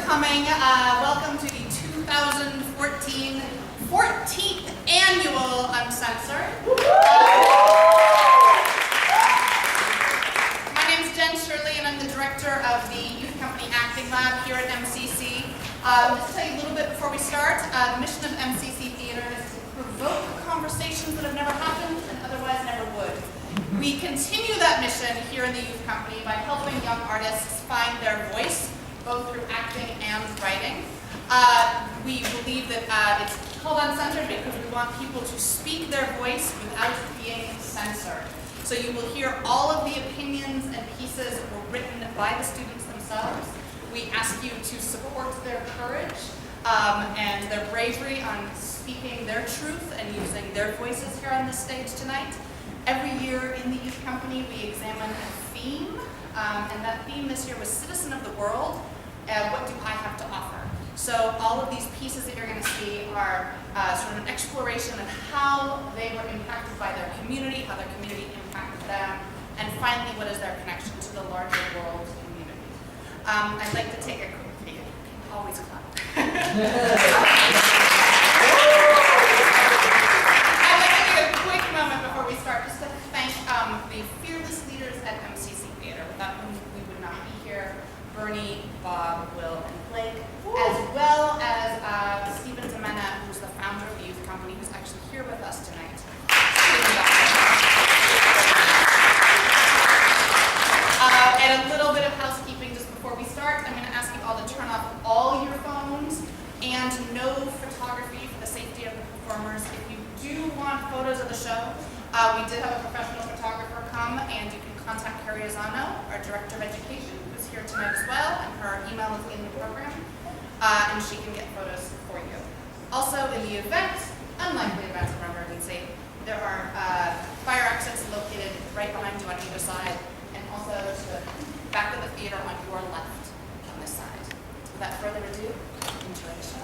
coming. Welcome to the 2014 14th Annual Uncensored. My name is Jen Shirley, and I'm the director of the Youth Company Acting Lab here at MCC. Just to tell you a little bit before we start, the mission of MCC Theater is to provoke conversations that have never happened and otherwise never would. We continue that mission here in the Youth Company by helping young artists find their voice, both through acting and writing. We believe that it's called Uncensored because we want people to speak their voice without being censored. So you will hear all of the opinions and pieces that were written by the students themselves. We ask you to support their courage and their bravery on speaking their truth and using their voices here on this stage tonight. Every year in the Youth Company we examine a theme, and that theme this year was Citizen of the World. What do I have to offer? So all of these pieces that you're going to see are sort of an exploration of how they were impacted by their community, how their community impacted them, and finally, what is their connection to the larger world community. I'd like to take a quick video. Always clap. I'd like to take a quick moment before we start just to thank the fearless leaders at MCC Theater, without whom we would not be here. Bernie, Bob, Will, and Blake, as well as Stephen Zemena, who's the founder of the Youth Company, who's actually here with us tonight. And a little bit of housekeeping just before we start. I'm going to ask you all to turn off all your phones and no photography for the safety of the performers. If you do want photos of the show, we did have a professional photographer come, and you can contact Carrie Azzano, our Director of Education, who's here tonight as well, and her email is in the program, and she can get photos for you. Also, in the event, unlikely events of emergency, there are fire exits located right behind you on either side, and also to the back of the theater on your left on this side. Without further ado, enjoy the show.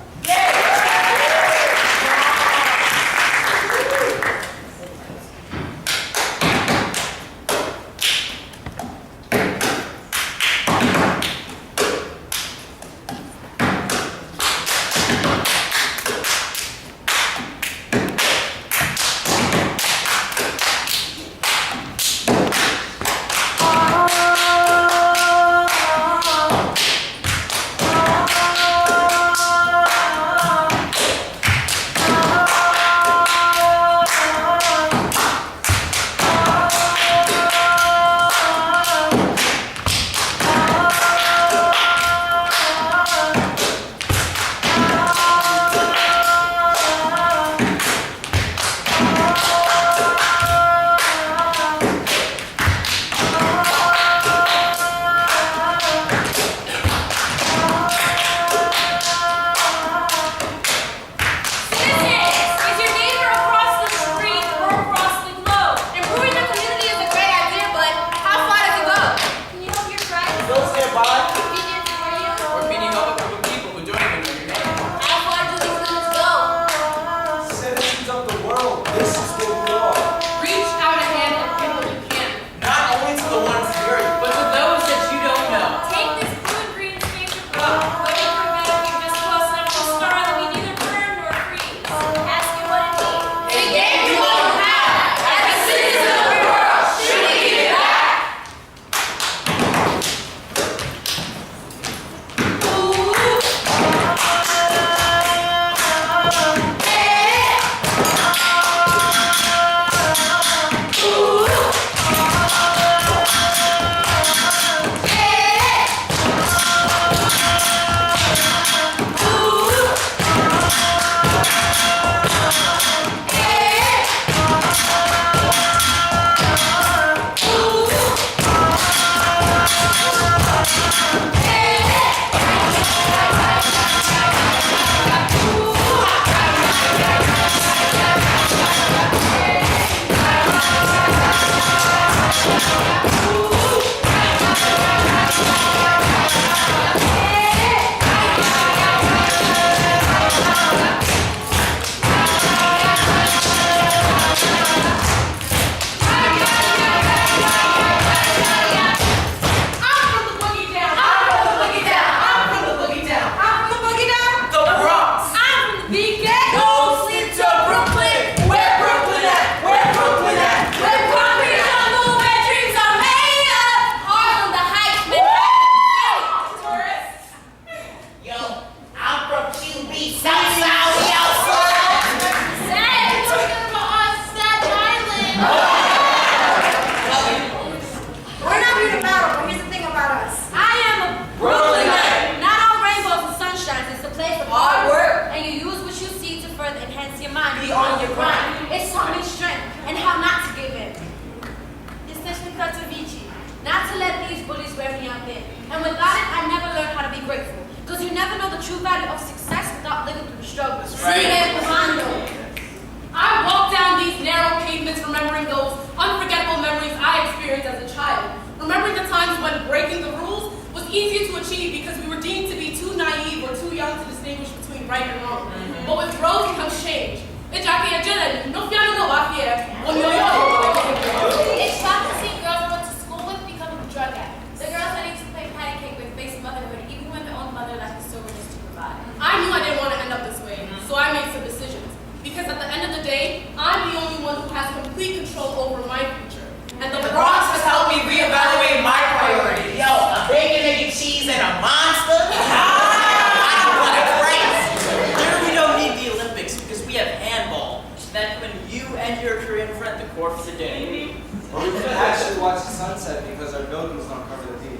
struggle. Right. I walk down these narrow pavements remembering those unforgettable memories I experienced as a child. Remembering the times when breaking the rules was easier to achieve because we were deemed to be too naive or too young to distinguish between right and wrong. But with growth comes change. It's shocking to see girls I went to school with become drug addicts. The girls I used to play patty cake with face motherhood even when their own mother left the soberness to provide. I knew I didn't want to end up this way, so I made some decisions. Because at the end of the day, I'm the only one who has complete control over my future. And the Bronx has helped me reevaluate my priorities. Yo, a bacon, egg, and cheese, and a monster? What a race! Here we don't need the Olympics because we have handball. That's when you and your Korean friend the court for the day. Or we can actually watch the sunset because our buildings don't cover the view.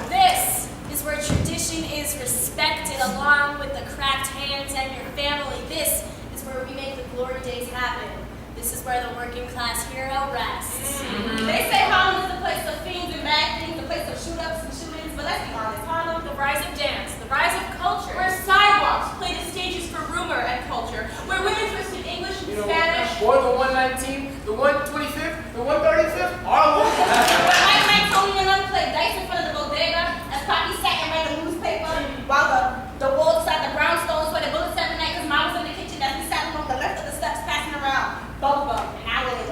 This is where tradition is respected along with the cracked hands and your family. This is where we make the glory days happen. This is where the working class hero rests. They say Harlem is the place of fiends and bad things, the place of shoot-ups and shootings, but let's be honest, Harlem, The rise of dance, the rise of culture. where sidewalks play the stages for rumor and culture, where women twisted English and Spanish, Or the 119th, the 125th, the 135th, Harlem. where Mike Mike Tony and them played dice in front of the bodega, as Poppy sat and read the newspaper, while the walls sat the brownstones where the bullets every night, because Mom was in the kitchen as we sat on the left of the steps passing around. Bubblegum and owls.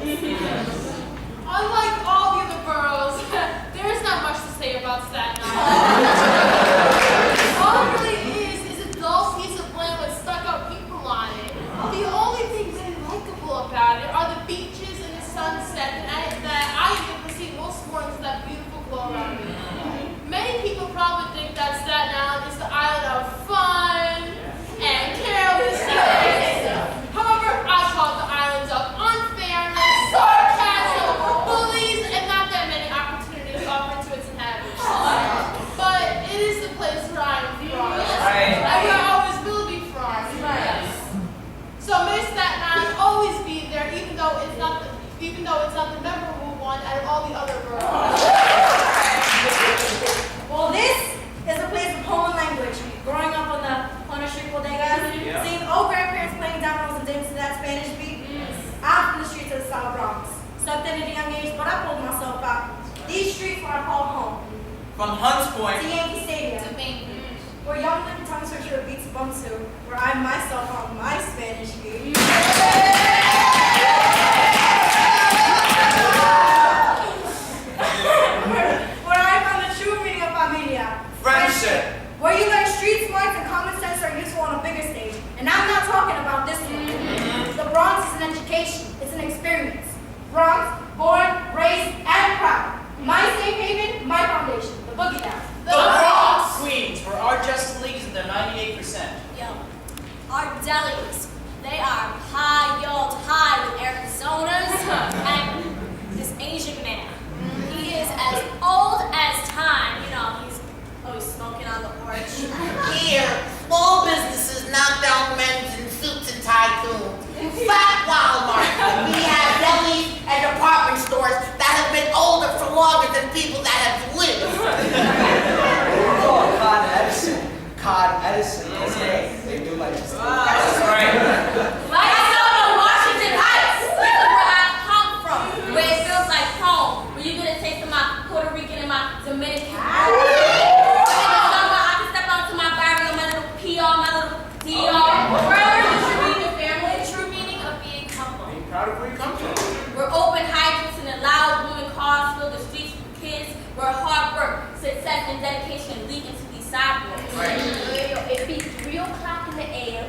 Unlike all the other boroughs, there is not much to say about Staten Island. All it really is a dull piece of land with stuck-up people on it. The only things really likable about it are the beaches and the sunset that I get to see most mornings with that beautiful glow around me. Many people probably think that Staten Island is the island of fun and carelessness. However, I call it the island of unfairness, sarcasm, bullies, and not that many opportunities offered to its inhabitants. But it is the place where I am from. Right. And where I always will be from. So may Staten Island always be there, even though it's not the memorable one out of all the other boroughs. Well, this is a place of home and language. Growing up on the corner street bodegas, seeing old grandparents playing dominoes and dancing to that Spanish beat. I'm from the streets of the South Bronx. Stepped in at a young age, but I pulled myself out. These streets are called home. From Hunts Point, To Yankee Stadium, where young living tongue switcher beats bump to, where I myself on my Spanish beat. Where I found the true meaning of familia. Friendship. Where you learn street smarts and common sense are useful on a bigger stage. And I'm not talking about this one. The Bronx is an education. It's an experience. Bronx, born, raised, and proud. My safe haven, my foundation. The boogie down. the Bronx, Queens, where our Justice League is in their 98%. Yo, our delis, they are piled high with Arizonas and this Asian man. He is as old as time. You know, he's always smoking on the porch. Here, small businesses knock down men in suits and tycoons. Fat Walmart. We have delis and department stores that have been older for longer than people that have lived. Oh, Con Edison. Okay, they do like this. That's right. Like I saw in Washington Heights. This is where I come from. Where it feels like home. Where you get a taste of my Puerto Rican and my Dominican. Where in the summer I can step out to my barrio, my little PR, my little DR. Where I learn the true meaning of family, the true meaning of being couple. Be proud of where you come from. We're open hydrants and the loud booming cars fill the streets with kids. Where hard work, success, and dedication leak into these sidewalks. It be 3 o'clock in the AM,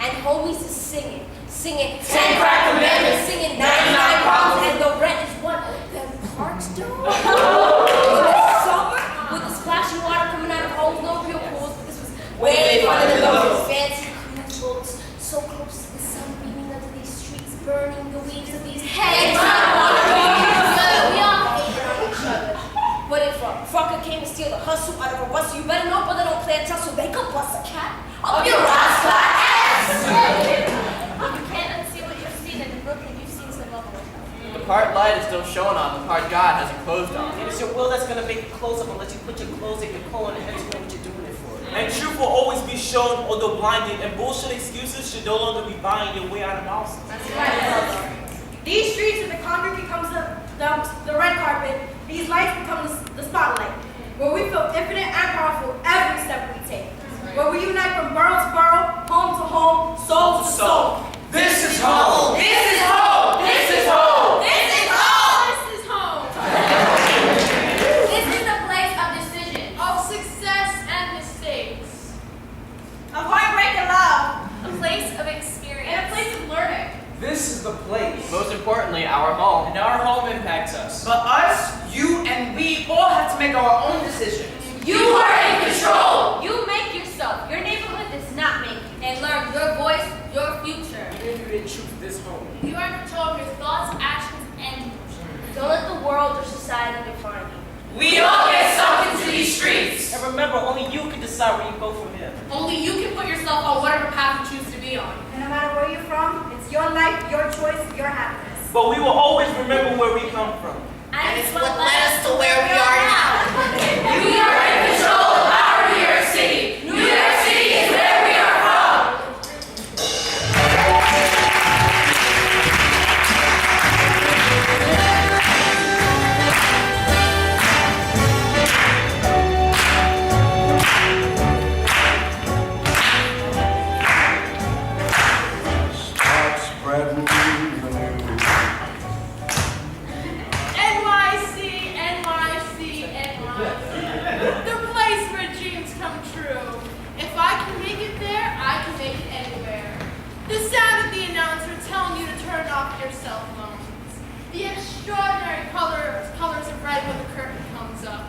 and homies is singing 10 crack commandments, singing 99 problems, and the rent is what them parks do. In the summer, with the splashing water coming out of holes, no real pools, but this was way fun in those fancy cruise boats, so close to the sun, beaming under these streets, burning the weeds of these heads. We all hated on each other. But if a fucker came to steal a hustle out of a bustle, you better know, but they don't play a tussle. They could bust a cat up your rascal ass. You can't unsee what you've seen, and in Brooklyn you've seen some other ones. The part light is still showing on, the part God hasn't closed on. It is your will that's gonna make you close up and let you put your clothes in your coat and hence what you're doing it for. And truth will always be shown, although blinded, and bullshit excuses should no longer be buying your way out of houses. That's right. These streets where the concrete becomes the red carpet, these lights become the spotlight, where we feel infinite and powerful every step we take. Where we unite from borough to borough, home to home, soul to soul. This is home. This is home. This is home. This is home. This is home. This is a place of decision, Of success and mistakes. Of heartbreak and love, a place of experience, and a place of learning. This is the place. Most importantly, our home. And our home impacts us. But us, you, and we all have to make our own decisions. You are in control. You make yourself. Your neighborhood does not make you. And learn your voice, your future. Even if you didn't choose this home. You are in control of your thoughts, actions, and emotions. Don't let the world or society define you. We all get sucked into these streets. And remember, only you can decide where you go from here. Only you can put yourself on whatever path you choose to be on. And no matter where you're from, it's your life, your choice, your happiness. But we will always remember where we come from. And it's what led us to where we are now. We are in control of our New York City. New York City is where we are from. Start spreading the news. NYC, NYC, NYC. The place where dreams come true. If I can make it there, I can make it anywhere. The sound of the announcer telling you to turn off your cell phones. The extraordinary colors of red when the curtain comes up.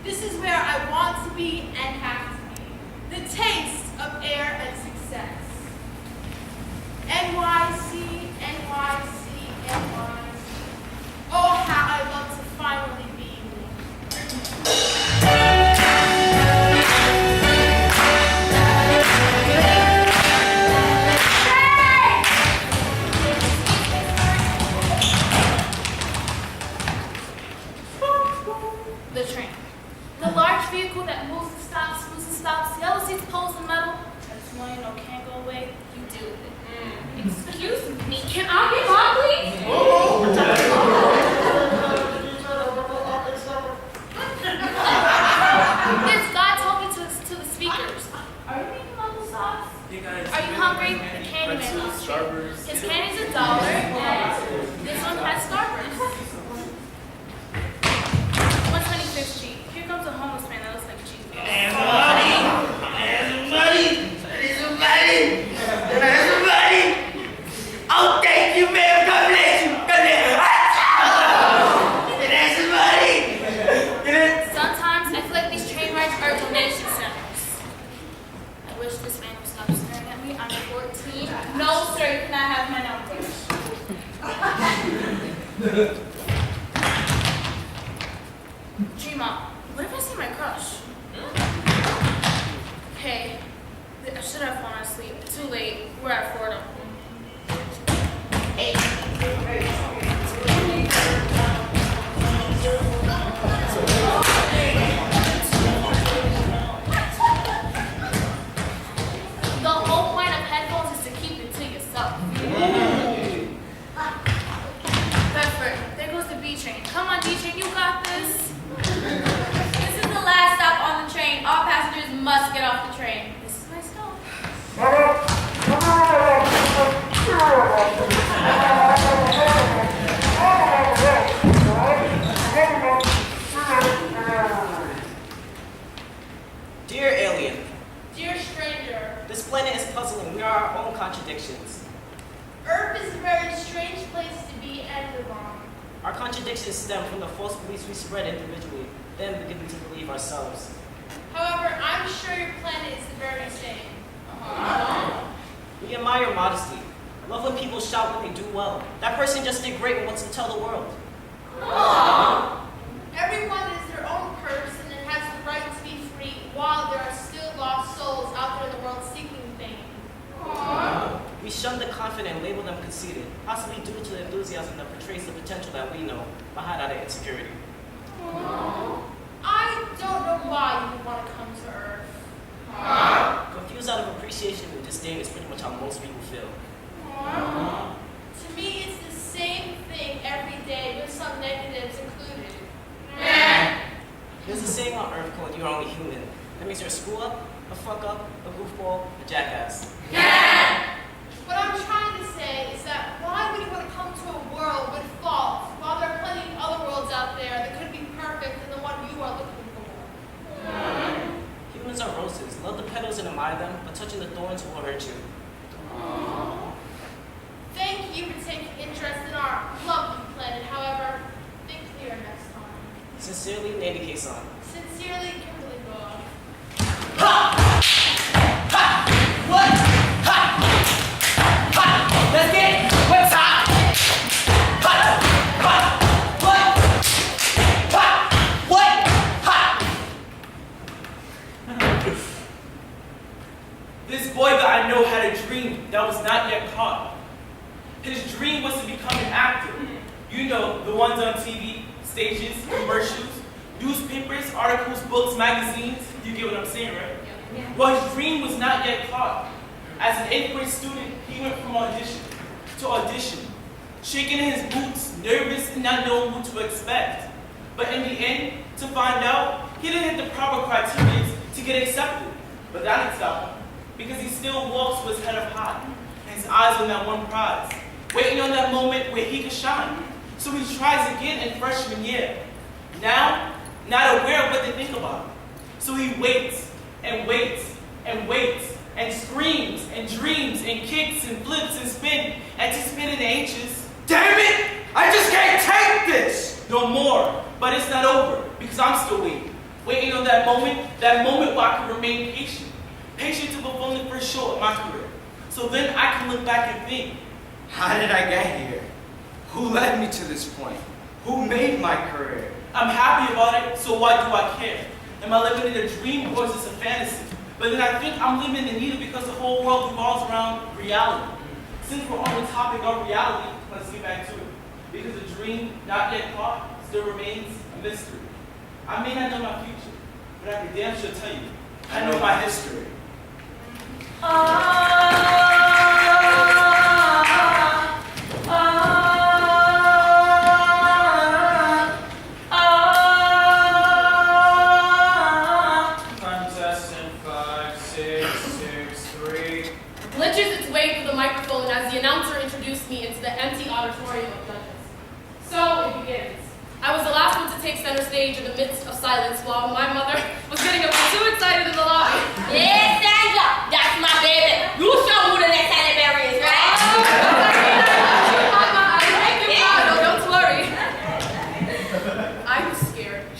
This is where I want to be and have to be. The taste of air and success. NYC, NYC, NYC. Oh, how I love to finally be The train. The large vehicle that moves and stops, yellow seats, poles, and metal. I just want you to know, can't go away, you deal with it. Excuse me, can I get on, please? This guy talking to the speakers. Are you making local sauce? Are you hungry? The Candyman loves you. His candy's $1, and this one has Starburst. 125th Street. Here comes a homeless man that looks like Jesus. Oh, thank you, ma'am. God bless you. God bless you. Sometimes I feel like these train rides are donation centers. I wish this man would stop staring at me. I'm 14. No, sir, you cannot have my number. Dreama, what if I see my crush? Hey, I should have fallen asleep. Too late. We're at Fordham. The whole point of headphones is to keep it to yourself. Bedford, there goes the B train. Come on, D train, you got this. This is the last stop on the train. All passengers must get off the train. This is my stop. Dear alien, Dear stranger, this planet is puzzling. We are our own contradictions. Earth is a very strange place to be and live on. Our contradictions stem from the false beliefs we spread individually, then beginning to believe ourselves. However, I'm sure your planet is the very same. We admire your modesty. Love when people shout when they do well. That person just did great and wants to tell the world. Everyone is their own person and has the right to be free while there are still lost souls out there in the world seeking fame. We shun the confident and label them conceited, possibly due to the enthusiasm that portrays the potential that we know, but hide out of insecurity. I don't know why you would want to come to Earth. There's a saying on Earth called "You're only human." That means you're a screw up, a fuck up, a goofball, a jackass. What I'm trying to say is that why would you want to come to a world with faults while there are plenty of other worlds out there that could be perfect than the one you are looking for? Humans are roses. Love the petals and admire them, but touching the thorns will hurt you. Thank you for taking interest in our lovely planet. However, think clear next time. Sincerely, Nady K-san. Sincerely, Kimberly Dog. What? Ha! Ha! Let's get it. What's hot? Ha! Ha! What? Ha! What? Ha! This boy that I know had a dream that was not yet caught. His dream was to become an actor. You know, the ones on TV, stages, commercials, newspapers, articles, books, magazines. You get what I'm saying, right? Well, his dream was not yet caught. As an 8th grade student, he went from audition to audition, shaking in his boots, nervous and not knowing what to expect. But in the end, to find out, he didn't hit the proper criteria to get accepted. But that didn't stop him, because he still walks with his head up high, and his eyes on that one prize, waiting on that moment where he could shine. So he tries again in freshman year. Now, not aware of what they think about him. So he waits and waits and waits and screams and dreams and kicks and flips and spins, anticipating the anxious. Damn it! I just can't take this! No more, but it's not over, because I'm still waiting. Waiting on that moment where I can remain patient. Patient to fulfill the first show of my career. So then I can look back and think, How did I get here? Who led me to this point? Who made my career? I'm happy about it, so why do I care? Am I living in a dream or is this a fantasy? But then I think I'm living in either because the whole world revolves around reality. Since we're on the topic of reality, let's get back to it. Because the dream not yet caught still remains a mystery. I may not know my future, but I can damn sure tell you, I know my history. Contestant 5663. Glitches its way through the microphone as the announcer introduced me into the empty auditorium of judges. So it begins. I was the last one to take center stage in the midst of silence while my mother was getting a bit too excited in the lobby. Yeah, Sandra, that's my baby. You show who the next Halle is, right? Mama, I like your motto, don't worry. I was scared.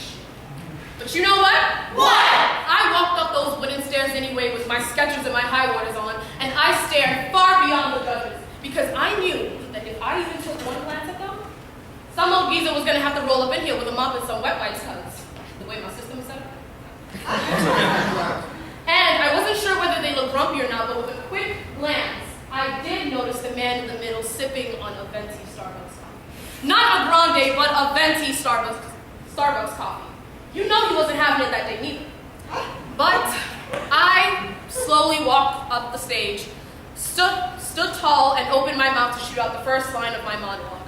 But you know what? What? I walked up those wooden stairs anyway with my Skechers and my high waters on, and I stared far beyond the judges because I knew that if I even took one glance at them, some old geezer was going to have to roll up in here with a mop and some wet wipes, because the way my system is set up. And I wasn't sure whether they looked grumpy or not, but with a quick glance, I did notice the man in the middle sipping on a venti Starbucks coffee. Not a grande, but a venti Starbucks coffee. You know he wasn't having it that day neither. But I slowly walked up the stage, stood tall, and opened my mouth to shoot out the first line of my monologue.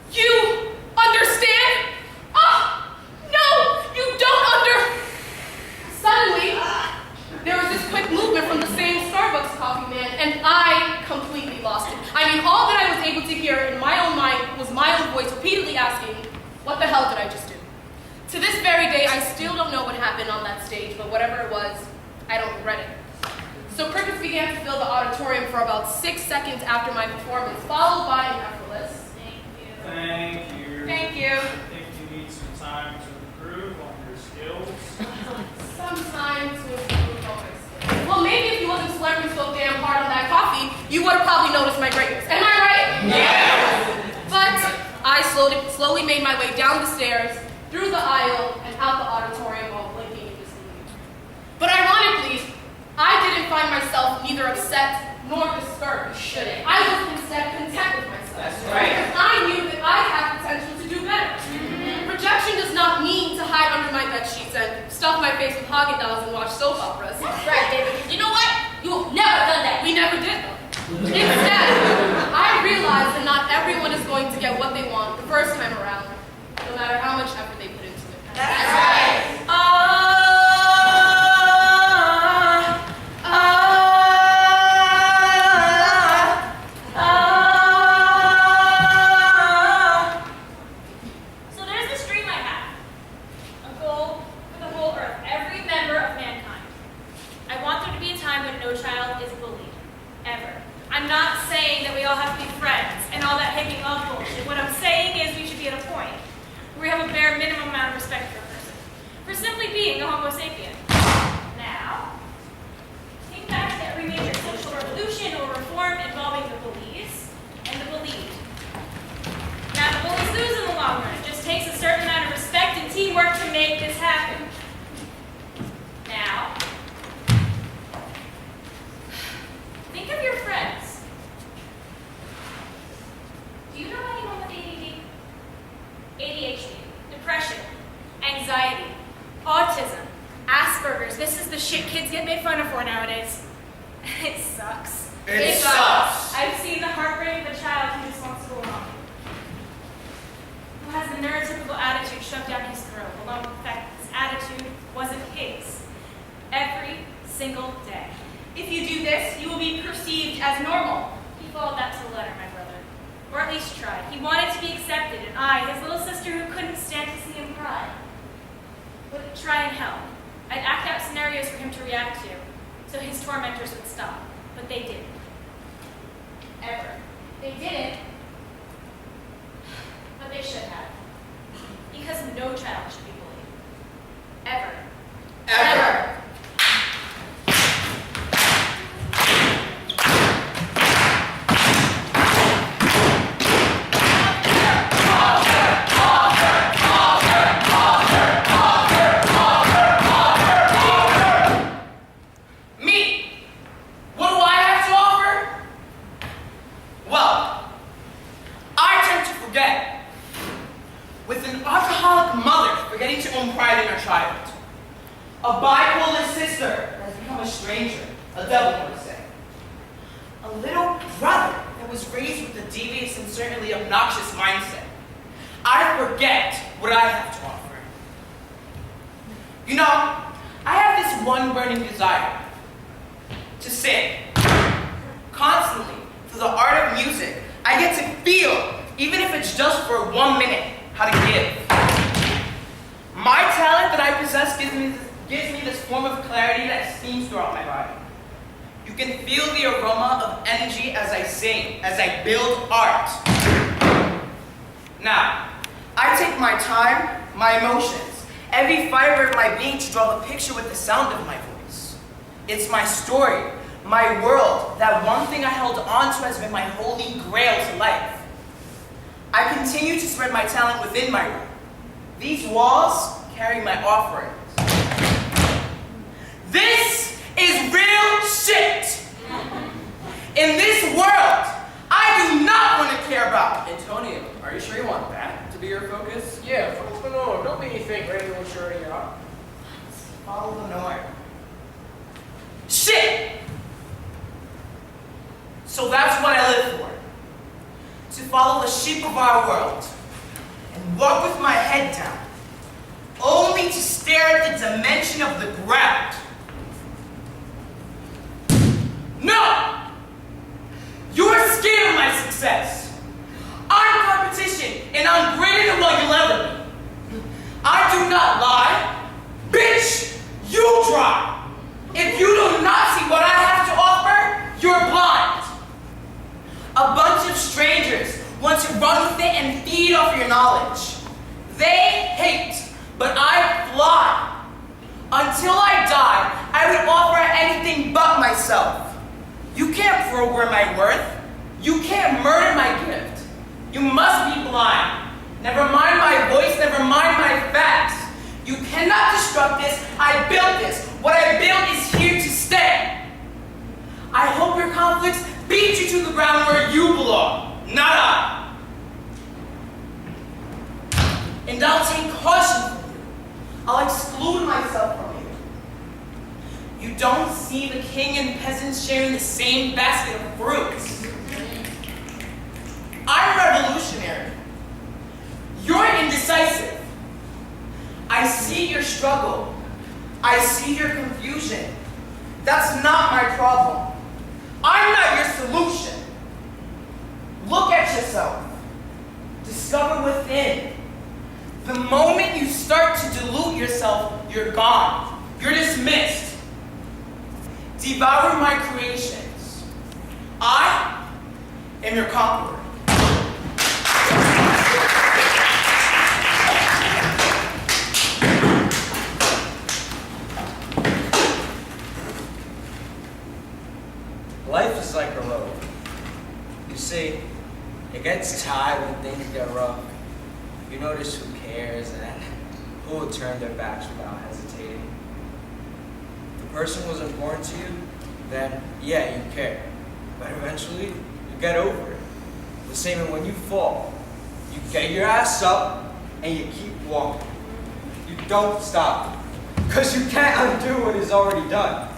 You understand? Oh, no, you don't Suddenly, there was this quick movement from the same Starbucks coffee man, and I completely lost it. I mean, all that I was able to hear in my own mind was my own voice repeatedly asking, what the hell did I just do? To this very day, I still don't know what happened on that stage, but whatever it was, I don't regret it. So crickets began to fill the auditorium for about 6 seconds after my performance, followed by an effortless, Thank you. thank you. If you need some time to improve on your skills. Some time to improve on my skills. Well, maybe if you wasn't slurping so damn hard on that coffee, you would have probably noticed my greatness. Am I right? Yes! But I slowly made my way down the stairs, through the aisle, and out the auditorium while blinking in disbelief. But ironically, I didn't find myself neither upset nor discouraged. I was instead content with myself. That's right. Because I knew that I had potential to do better. Rejection does not mean to hide under my bed sheets and stuff my face with Haagen-Dazs and watch soap operas. Right, David. You know what? You've never done that. We never did, though. Instead, I realized that not everyone is going to get what they want the first time around. No matter how much effort they put into it. That's right. So there's this dream I have. A goal for the whole earth, every member of mankind. I want there to be a time when no child is bullied. Ever. I'm not saying that we all have to be friends and all that hippie love bullshit. What I'm saying is we should be at a point where we have a bare minimum amount of respect for a person. For simply being a homo sapien. Now, think back to every major social revolution or reform involving the bullies and the believed. Now the bullies lose in the long run. It just takes a certain amount of respect and teamwork to make this happen. Now, think of your friends. Do you know anyone with ADD? ADHD, depression, anxiety, autism, Asperger's. This is the shit kids get made fun of for nowadays. It sucks. It sucks. I've seen the heartbreak of a child who just wants to go wrong. Who has the neurotypical attitude shoved down his throat, along with the fact that this attitude wasn't his. Every single day. If you do this, you will be perceived as normal. He followed that to the letter, my brother. Or at least tried. He wanted to be accepted, and I, his little sister who couldn't stand to see him cry, would try and help. I'd act out scenarios for him to react to, so his tormentors would stop. But they didn't. Ever. They didn't. But they should have. Because no child should be bullied. Ever. Ever. With an alcoholic mother forgetting to own pride in her child. A bipolar sister that has become a stranger, a devil, I would say. A little brother that was raised with a devious and certainly obnoxious mindset. I forget what I have to offer. You know, I have this one burning desire to sing. Constantly, through the art of music, I get to feel, even if it's just for 1 minute, how to give. My talent that I possess gives me this form of clarity that steams throughout my body. You can feel the aroma of energy as I sing, as I build art. Now, I take my time, my emotions, every fiber of my being to draw the picture with the sound of my voice. It's my story, my world, that one thing I held on to has been my holy grail to life. I continue to spread my talent within my room. These walls carry my offerings. This is real shit! In this world, I do not want to care about. Antonio, are you sure you want that to be your focus? Yeah, follow the norm. Don't make me think radio and sure you are. Follow the norm. Shit! So that's what I live for. To follow the sheep of our world and walk with my head down, only to stare at the dimension of the ground. No! You're scared of my success. I'm competition, and I'm greater than what you'll ever be. I do not lie. Bitch, you try. If you do not see what I have to offer, you're blind. A bunch of strangers want to run with it and feed off your knowledge. They hate, but I fly. Until I die, I would offer anything but myself. You can't program my worth. You can't murder my gift. You must be blind. Never mind my voice, never mind my facts. You cannot disrupt this. I built this. What I built is here to stay. I hope your conflicts beat you to the ground where you belong, not I. And I'll take caution from you. I'll exclude myself from you. You don't see the king and peasants sharing the same basket of fruits. I'm revolutionary. You're indecisive. see your struggle. I see your confusion. That's not my problem. I'm not your solution. Look at yourself. Discover within. The moment you start to dilute yourself, you're gone. You're dismissed. Devour my creations. I am your conqueror. Life is like a road. You see, it gets tired when things get rough. You notice who cares and who will turn their backs without hesitating. If the person was important to you, then yeah, you care. But eventually, you get over it. The same when you fall. You get your ass up and you keep walking. You don't stop. Because you can't undo what is already done.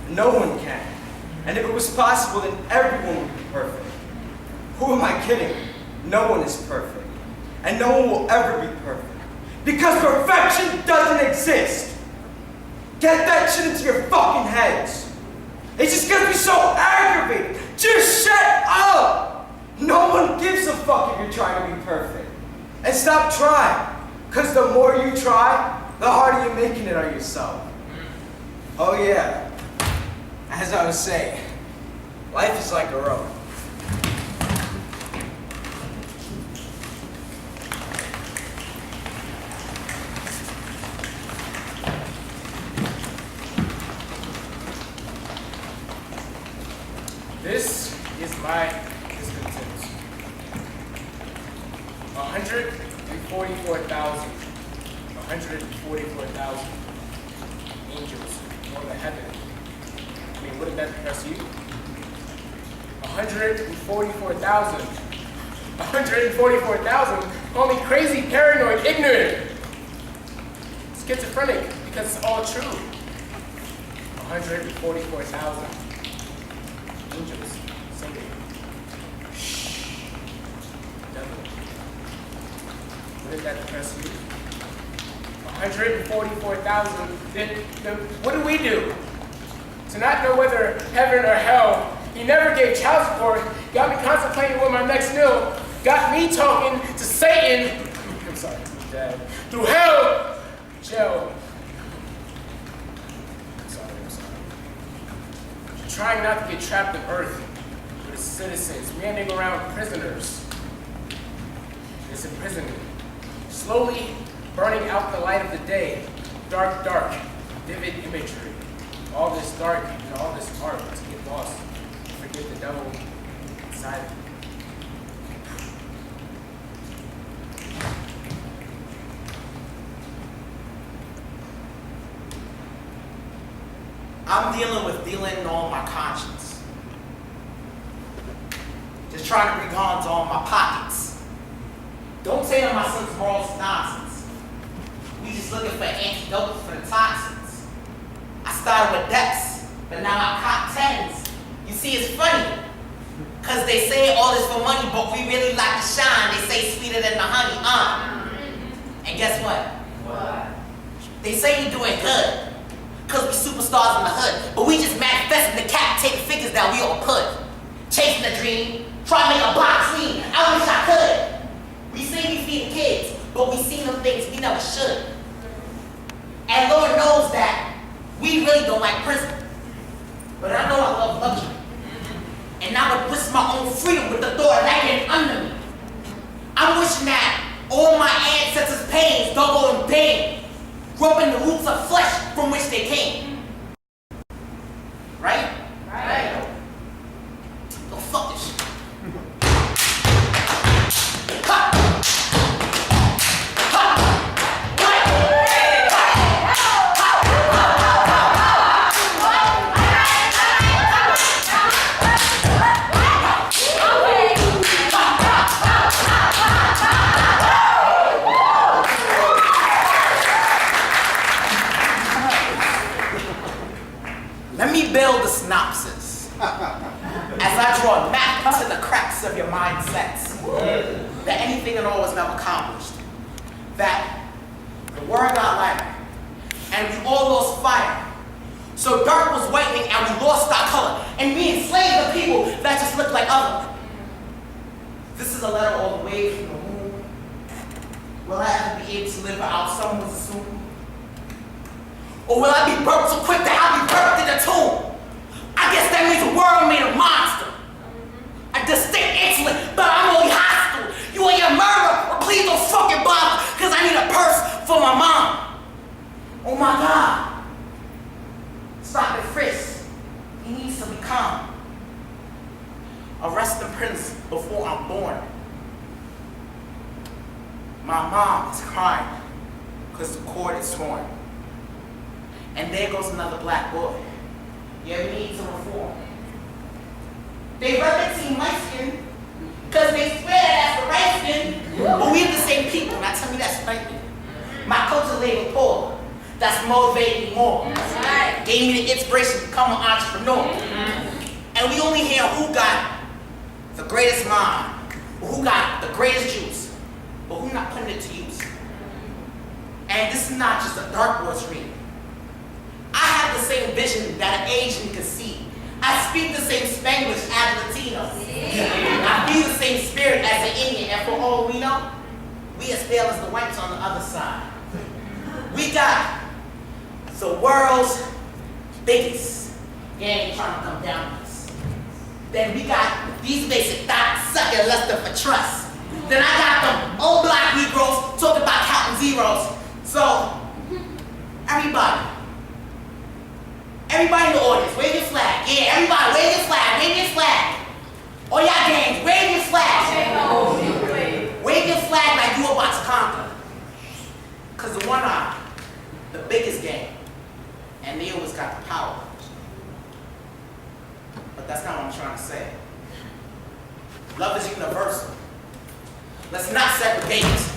No one can. And if it was possible, then everyone would be perfect. Who am I kidding? No one is perfect. And no one will ever be perfect. Because perfection doesn't exist. Get that shit into your fucking heads. It just gets me so aggravated. Just shut up. No one gives a fuck if you're trying to be perfect. And stop trying. Because the more you try, the harder you're making it on yourself. Oh yeah. As I was saying, life is like a road. This is my discontent. 144,000 angels on the heaven. I mean, wouldn't that impress you? 144,000 call me crazy, paranoid, ignorant, schizophrenic, because it's all true. 144,000 angels singing. Shh. Devil. Wouldn't that impress you? 144,000. Then what do we do? To not know whether heaven or hell. He never gave child support, got me contemplating with my next meal, got me talking to Satan. I'm sorry, Dad. Through hell, jail. I'm sorry. Trying not to get trapped in earth with its citizens, meandering around prisoners. It's imprisonment. Slowly burning out the light of the day. Dark, vivid imagery. All this dark and all this art to get lost. Forget the devil inside of you. I'm dealing on my conscience. Just trying to bring on to all my pockets. Don't say that my son's morals is nonsense. We just looking for antidotes for the toxins. I started with depths, but now I caught tens. You see, it's funny, because they say all this for money, but we really like to shine. They say sweeter than the honey, And guess what? What? They say you're doing good, because we superstars in the hood, but we just manifesting the cap, taking figures that we all put. Chasing a dream, trying to make a box clean. I wish I could. We say we feed the kids, but we see them things we never should. And Lord knows that we really don't like prison. But I know I love luxury. And I would risk my own freedom with the thought of that getting under me. I'm wishing that all my ancestors' pains don't go in vain. Grew up in the roots of flesh from which they came. Right? Right. Go fuck this shit. Let me build a synopsis as I draw a map to the cracks of your mindsets. That anything at all was never accomplished. That the word got lighter, and we all lost fire. So dark was whitening, and we lost our color, and we enslaved the people that just looked like other. This is a letter all the way from the moon. Will I ever be able to live out someone's assume? Or will I be burped so quick that I'll be burped in the tomb? I guess that means a world made of monster. A distinct intellect, but I'm only hostile. You and your murder, or please don't fucking bother, cause I need a purse for my mom. Oh my God. Stop it, Frisk. He needs to be calm. Arrest the prince before I'm born. My mom is crying because the cord is torn. And there goes another black boy. Yeah, we need to reform. They represent my skin because they swear that's the right skin, but we're the same people. Now tell me that's right. My culture label Paul, that's motivating me more. Right. Gave me the inspiration to become an entrepreneur. And we only hear who got the greatest mind, or who got the greatest juice, but who not putting it to use. And this is not just a dark boy's dream. I have the same vision that an Asian can see. I speak the same Spanglish as Latino. I feel the same spirit as an Indian, and for all we know, we as pale as the whites on the other side. We got the world's biggest gang trying to come down on us. Then we got these basic thoughts sucking luster for trust. Then I got them old black Negroes talking about counting zeros. So, everybody in the audience, wave your flag. Yeah, everybody, wave your flag, wave your flag. All y'all gangs, wave your flag. Wave your flag like you about to conquer. Because the one eye, the biggest gang, and they always got the power. But that's not what I'm trying to say. Love is universal. Let's not segregate it.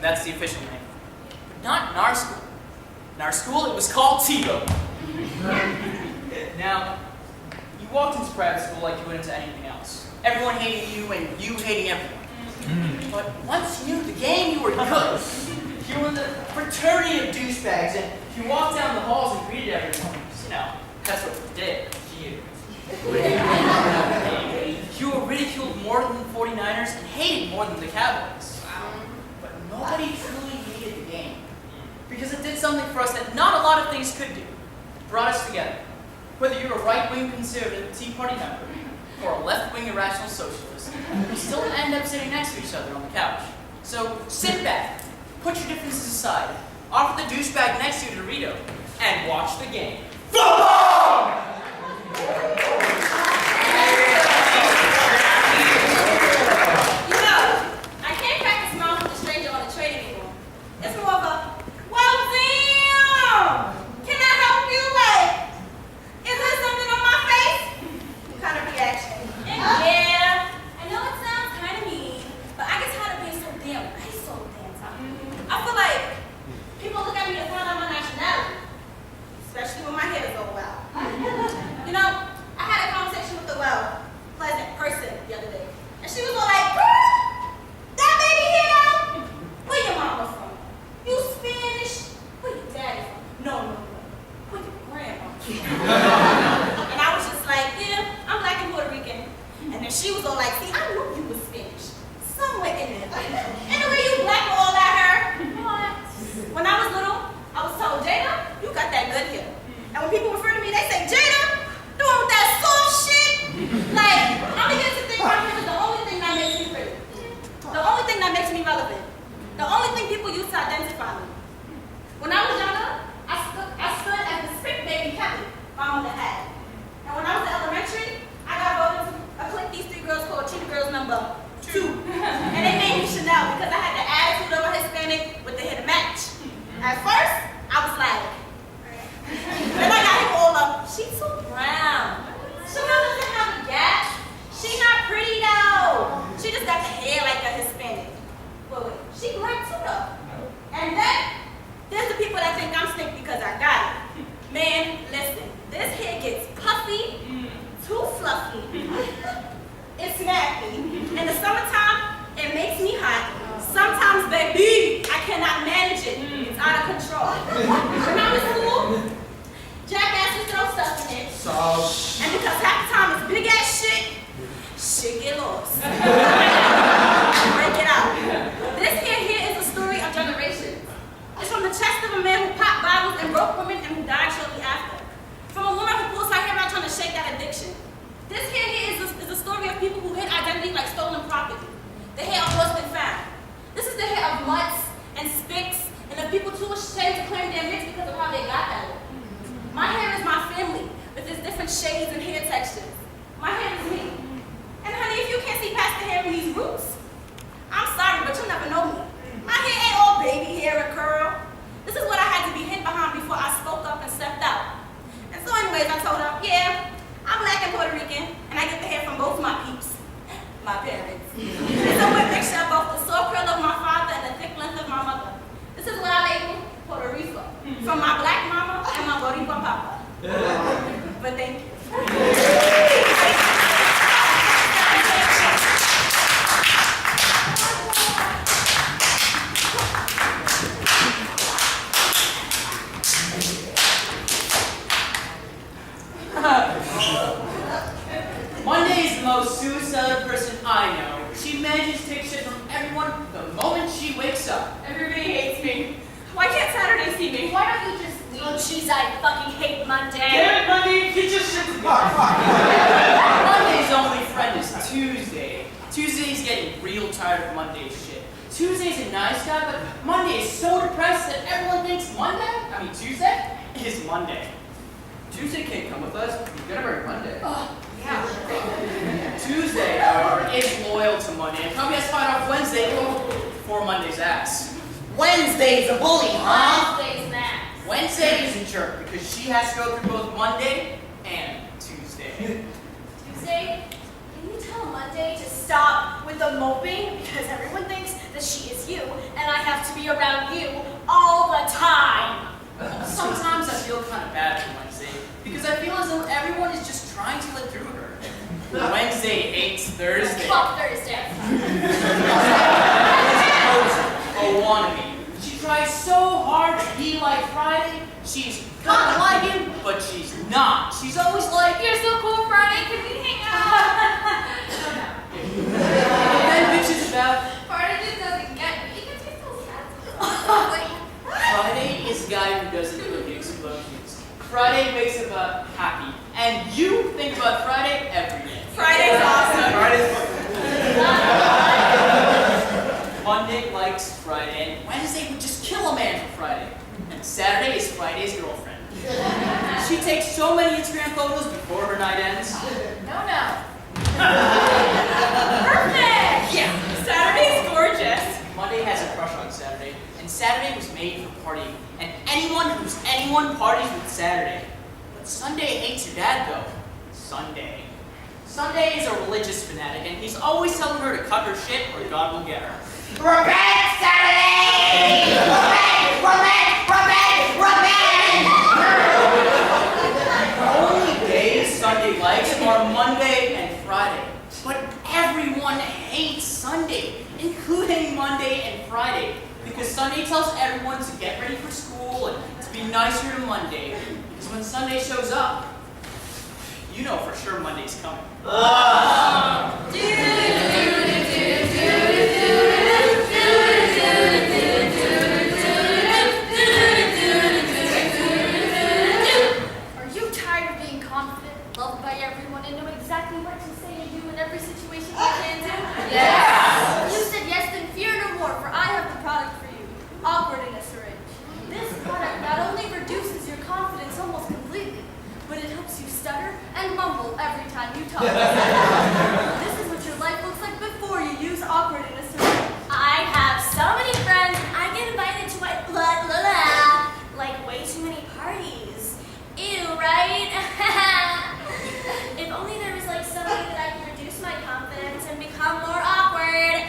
That's the official name. But not in our school. In our school, it was called Tebow. Now, you walked into private school like you went into anything else. Everyone hating you and you hating everyone. But once you knew the game, you were good. You were in the fraternity of douchebags, and you walked down the halls and greeted everyone. You know, that's what you did. You were ridiculed more than the 49ers and hated more than the Cowboys. Nobody truly hated the game because it did something for us that not a lot of things could do. It brought us together. Whether you're a right-wing conservative Tea Party member or a left-wing irrational socialist, we still end up sitting next to each other on the couch. So sit back, put your differences aside, offer the douchebag next to you a Dorito, and watch the game. Football! And she was all like, see, I knew you was Spanish. Somewhere in there. And the way you black all at her. When I was little, I was told, Jada, you got that good hair. And when people refer to me, they say, Jada, the one with that soft shit. Like, I began to think my hair is the only thing that makes me pretty. The only thing that makes me relevant. The only thing people use to identify me. When I was younger, I stood as the sick baby Kelly my mother had. And when I was in elementary, I got voted to a clique these 3 girls called Cheetah Girls number 2. And they named me Chanel because I had the attitude of a Hispanic with the hair to match. At first, I was like, then I got him all up, she's too brown. Chanel doesn't have a gap. She not pretty though. She just got the hair like a Hispanic. But wait, she black too though. And then, there's the people that think I'm stink because I got it. Man, listen, this hair gets puffy, too fluffy. It's snappy. In the summertime, it makes me hot. Sometimes, baby, I cannot manage it. It's out of control. When I was school, jackasses throw stuff in it. And because half the time it's big ass shit get lost. Break it out. This here is a story of generations. It's from the chest of a man who popped bottles and broke women and who died shortly after. From a woman who pulls her hair out trying to shake that addiction. This here is a story of people who hid identity like stolen property. The hair of what's been found. This is the hair of mutts and spicks and of people too ashamed to claim their mix because of how they got that way. My hair is my family with its different shades and hair textures. My hair is me. And honey, if you can't see past the hair in these roots, I'm sorry, but you'll never know me. My hair ain't all baby hair and curl. This is what I had to be hid behind before I spoke up and stepped out. And so anyways, I told her, yeah, I'm black and Puerto Rican, and I get the hair from both my peeps, my parents. It's a weird mixture of both the soft curl of my father and the thick length of my mother. This is what I label Puerto Rico, from my black mama and my Boricua papa. But thank you. Monday is the most suicidal person I know. She manages to take shit from everyone the moment she wakes up. Everybody hates me. Why can't Saturday see me? Why don't you just leave? Oh, jeez, I fucking hate Monday. Damn it, Monday, get your shit together. Monday's only friend is Tuesday. Tuesday's getting real tired of Monday's shit. Tuesday's a nice guy, but Monday is so depressed that everyone thinks Tuesday is Monday. Tuesday can't come with us. You're gonna bring Monday. Tuesday, however, is loyal to Monday and probably has to fight off Wednesday for Monday's ass. Wednesday's a bully, huh? Wednesday's that. Wednesday is a jerk because she has to go through both Monday and Tuesday. Tuesday, can you tell Monday to stop with the moping? Because everyone thinks that she is you, and I have to be around you all the time. Sometimes I feel kind of bad for Wednesday because I feel as though everyone is just trying to let through her. Wednesday hates Thursday. Fuck Thursday. A wannabe. She tries so hard to be like Friday. She's kind of like him, but she's not. She's always like, You're so cool, Friday. Can we hang out? and then bitches about Friday just doesn't get me. It gets me so sad. Friday is the guy who doesn't do the explosions. Friday wakes up happy, and you think about Friday every day. Friday's awesome. Monday likes Friday, and Wednesday would just kill a man for Friday. And Saturday is Friday's girlfriend. She takes so many Instagram photos before her night ends. No. Perfect! Yeah. Saturday's gorgeous. Monday has a crush on Saturday, and Saturday was made for partying. And anyone who's anyone parties with Saturday. But Sunday hates her dad, though. Sunday is a religious fanatic, and he's always telling her to cut her shit or God will get her. Revenge Saturday! Revenge! The only days Sunday likes are Monday and Friday. But everyone hates Sunday, including Monday and Friday, because Sunday tells everyone to get ready for school and to be nicer to Monday. Because when Sunday shows up, you know for sure Monday's coming. Yes. You said yes, then fear no more, for I have the product for you. Awkward in a syringe. This product not only reduces your confidence almost completely, but it helps you stutter and mumble every time you talk. This is what your life looks like before you use awkward in a syringe. I have so many friends, I get invited to my like way too many parties. Ew, right? If only there was like some way that I could reduce my confidence and become more awkward.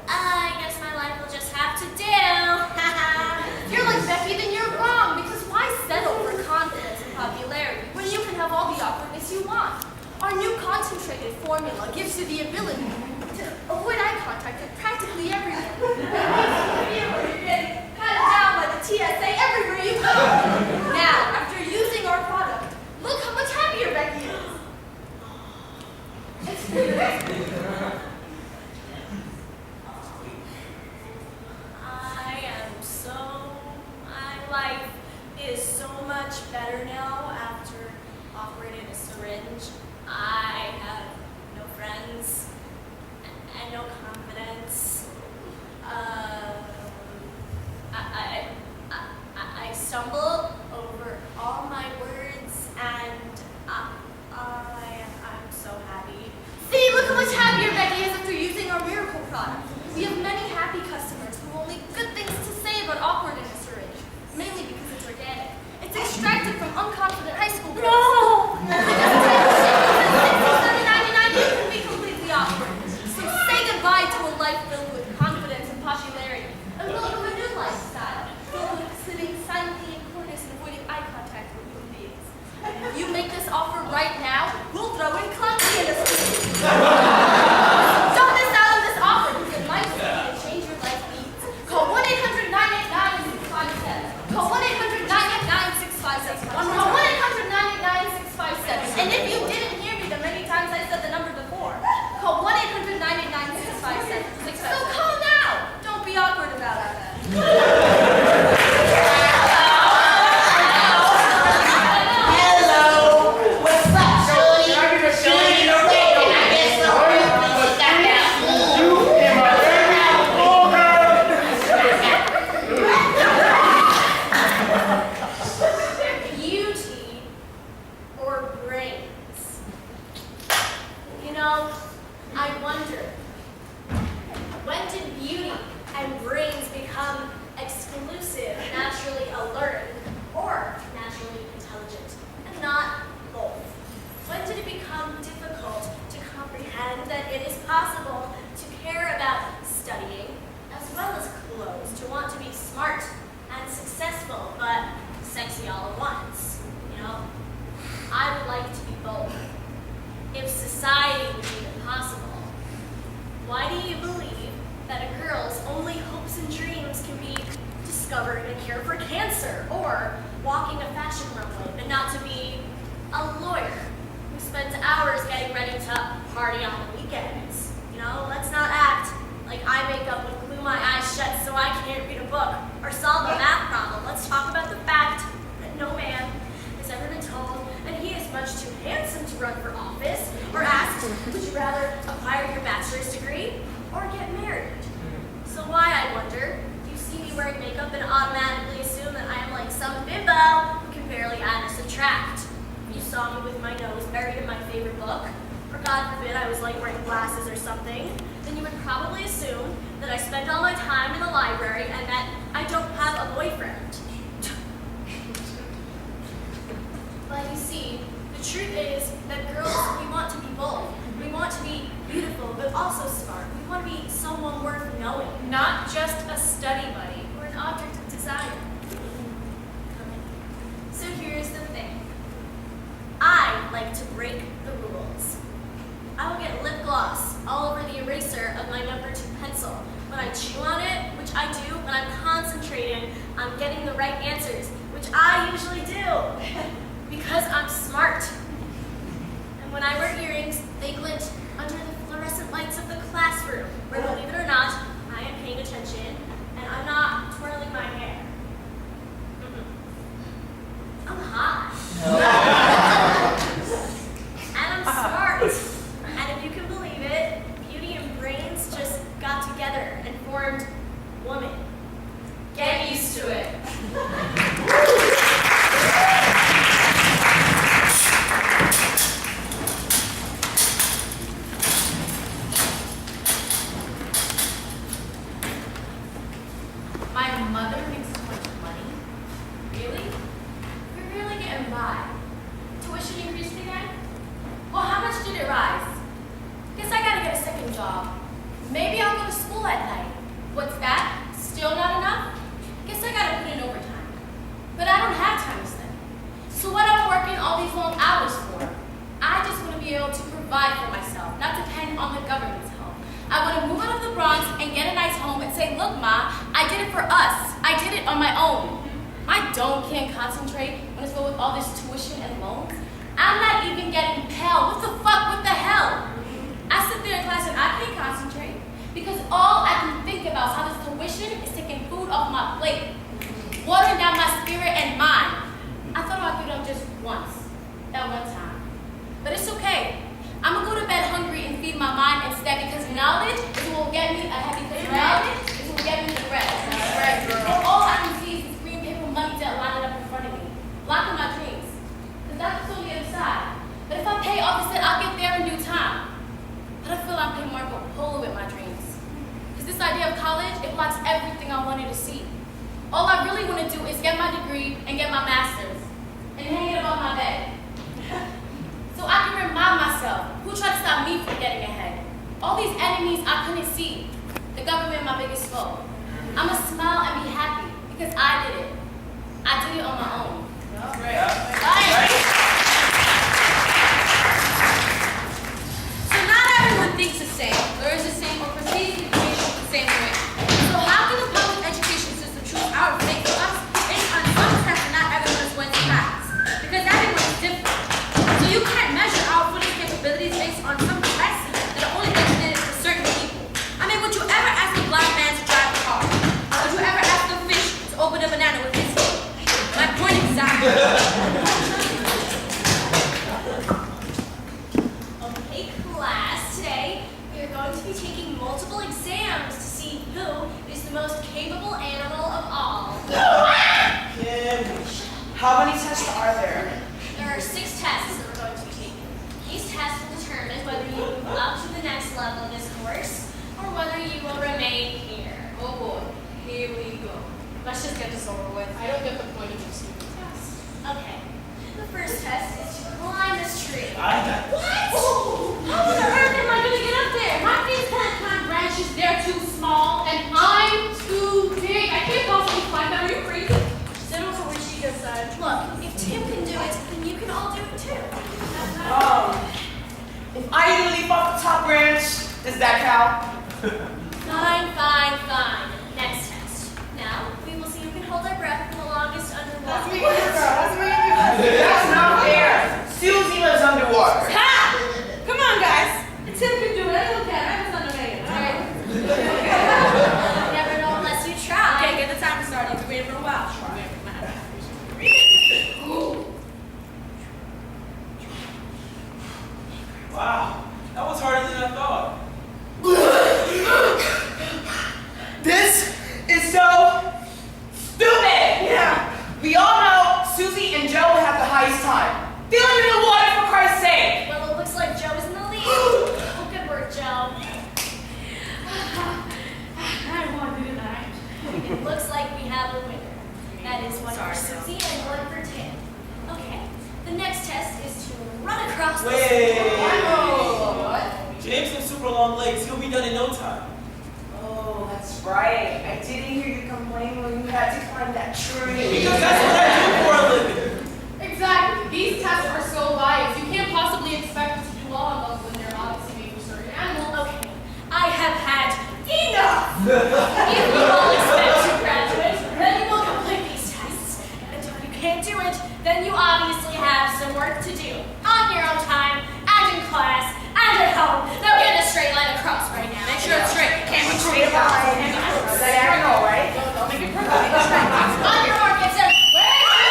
I guess my life will just have to do. If you're like Becky, then you're wrong, because why settle for confidence and popularity when you can have all the awkwardness you want? Our new concentrated formula gives you the ability to avoid eye contact with practically everyone. You're getting patted down by the TSA everywhere you go. Now, after using our product, look how much happier Becky is. My life is so much better now after operating a syringe. I have no friends and no confidence. I stumble over all my words, and I'm so happy. See, look how much happier Becky is after using our miracle product. We have many happy customers who have only good things to say about awkward in a syringe, mainly because it's organic. It's extracted from unconfident high school girls. No! You can be completely awkward. So say goodbye to a life filled with confidence and popularity, and welcome a new lifestyle, filled with sitting silently in corners and avoiding eye contact with human beings. If you make this offer right now, we'll throw in clumsy in a Don't miss out on this offer, because it might be to change your life needs. Call 1-800-989-657. Call 1-800-989-657. Call 1-800-989-657. And if you didn't hear me the many times I said the number before, call 1-800-989-657. So call now. Don't be awkward about it. Hello. What's up, Shorty? Shorty, I guess so. Got that Beauty or brains? You know, I wonder, when did beauty and brains become exclusive, naturally alert, or naturally intelligent, and not both? When did it become difficult to comprehend that it is possible to care about studying as well as clothes, to want to be smart and successful, but sexy all at once? You know, I would like to be both. If society was even possible, why do you believe that a girl's only hopes and dreams can be discovering a cure for cancer or walking a fashion runway, but not to be a lawyer who spends hours getting ready to party on the weekends? You know, let's not act like eye makeup would glue my eyes shut so I can't read a book or solve a math problem. Let's talk about the fact that no man has ever been told that he is much too handsome to run for office, or asked, would you rather acquire your bachelor's degree or get married? So why, I wonder, do you see me wearing makeup and automatically assume that I am like some bimbo who can barely add or subtract? If you saw me with my nose buried in my favorite book, or God forbid I was like wearing glasses or something, then you would probably assume that I spend all my time in the library and that I don't have a boyfriend. But you see, the truth is that girls, we want to be bold. We want to be beautiful, but also smart. We want to be someone worth knowing. Not just a study buddy. Or an object of desire. So here's the thing. I like to break the rules. I will get lip gloss all over the eraser of my number 2 pencil. When I chew on it, which I do when I'm concentrating on getting the right answers, which I usually do. Because I'm smart. And when I wear earrings, they glint under the fluorescent lights of the classroom, where, believe it or not, I am paying attention, and I'm not twirling my hair. I'm hot. And I'm smart. And if you can believe it, beauty and did it rise? Guess I gotta get a second job. Maybe I'll go to school at night. What's that? Still not enough? Guess I gotta put in overtime. But I don't have time to spend. So what am I working all these long hours for? I just want to be able to provide for myself, not depend on the government's help. I want to move out of the Bronx and get a nice home and say, look, Ma, I did it for us. I did it on my own. My dome can't concentrate when it's filled with all this tuition and loans. I'm not even getting Pell. What the fuck? What the hell? I sit there in class and I can't concentrate because all I can think about is how this tuition is taking food off my plate, watering down my spirit and mind. I thought I'd give it up just once, at one time. But it's okay. I'm gonna go to bed hungry and feed my mind instead because knowledge is what will get me ahead because knowledge is what will get me the rest. Right, girl. All I can see is this green paper money debt lining up in front of me, blocking my dreams. Because that's what's on the other side. But if I pay off this debt, I'll get there in due time. But I feel I'm playing Marco Polo with my dreams. Because this idea of college, it blocks everything I wanted to see. All I really want to do is get my degree and get my master's and hang it above my bed. So I can remind myself who tried to stop me from getting ahead. All these enemies I couldn't see. The government, my biggest foe. I'ma smile and be happy because I did it. I did it on my own. Right. So not everyone thinks the same, learns the same, or perceives information the same way. So how can the public education system choose our fate for us based on some tests and not everyone's went to practice? Because everyone's different. So you can't measure our footing capabilities based on some tests that are only designated for certain people. I mean, would you ever ask a black man to drive a car? Would you ever ask a fish to open a banana with his teeth? My point exactly. Okay, class, today we are going to be taking multiple exams to see who is the most capable animal of all. Kim, how many tests are there? There are 6 tests that we're going to be taking. These tests will determine whether you move up to the next level of this course or whether you will remain here. Oh boy, here we go. Let's just get this over with. I don't get the point of this stupid test. Okay, the first test is to climb this tree. What? How on earth am I gonna get up there? My feet can't climb branches, they're too small, and I'm too big. I can't possibly climb that. Are you crazy? Similar to what she just said. Look, if Tim can do it, then you can all do it too. If I leap off the top branch, does that count? Fine. Next test. Now, we will see who can hold our breath for the longest underwater. That's not fair. Susie lives underwater. Ha! Come on, guys. Tim can do it. I don't care. I was under Megan. All right. You never know unless you try. Okay, get the timer started. We've been waiting for a while. Wow, that was harder than I thought. This is so stupid. Yeah. We all know Susie and Joe have the highest time. Feeling in the water for Christ's sake. Well, it looks like Joe is in the lead. Oh, good work, Joe. I won, didn't I? It looks like we have a winner. That is one for Susie and one for Tim. Okay, the next test is to run across the James has super long legs. He'll be done in no time. Oh, that's right. I didn't hear you complain when you had to climb that tree. Because that's what I do for a living. Exactly. These tests are so biased. You can't possibly expect us to do well on those when they're obviously made for certain animals. Okay, I have had enough! If you all expect to graduate, then you will complete these tests. And if you can't do it, then you obviously have some work to do on your own time, and in class, and at home. Now get in a straight line across right now. Make sure it's straight. Can't be Straight line. Diagonal, right? Don't make it perfect. Make it straight. On your mark, get set. Wait!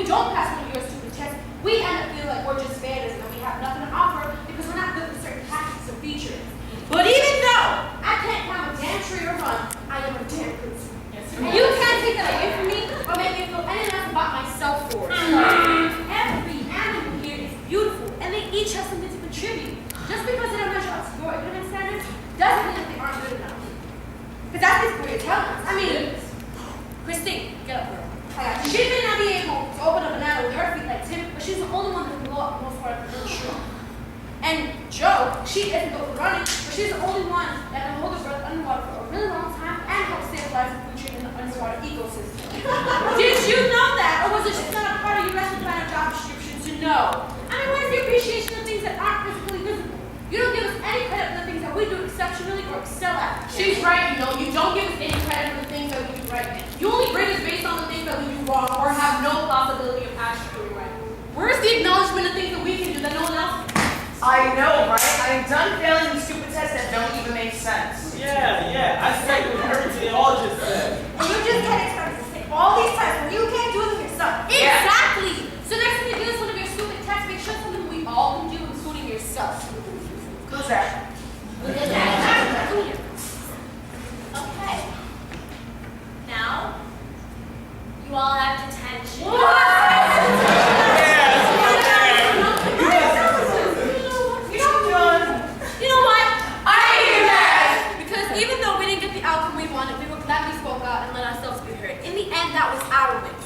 don't pass one of your stupid tests, we end up feeling like we're just failures and we have nothing to offer because we're not good with certain tactics and features. But even though I can't climb a damn tree or run, I am a damn producer. And you can't take that away from me or make me feel any less about myself for it. Every animal here is beautiful and they each have something to contribute. Just because they don't measure up to your ignorance standards doesn't mean that they aren't good enough. Because that's basically what you're telling us. I mean, Christine, get up, girl. She may not be able to open a banana with her feet like Tim, but she's the only one that can go up most part of the tree. And Jo, she isn't good for running, but she's the only one that can hold her breath underwater for a really long time and help stabilize the food chain in the underwater ecosystem. Did you know that? Or was it just not a part of your lesson plan or job description to know? I mean, where's the appreciation of things that aren't physically visible? You don't give us any credit for the things that we do exceptionally or excel at. She's right, you know. You don't give us any credit for the things that we do right. You only grade us based on the things that we do wrong or have no possibility of actually doing right. Where's the acknowledgement of things that we can do that no one else can? I know, right? I'm done failing these stupid tests that don't even make sense. Yeah, I second what everything they all just said. And you just can't expect us to take all these tests when you can't do them yourself. Yeah. Exactly! So next time you give us one of your stupid tests, make sure it's something we all can do, including yourself. Who's that? Okay. Now, you all have detention. You know what? I hate that! Because even though we didn't get the outcome we wanted, we were glad we spoke out and let ourselves be heard. In the end, that was our win.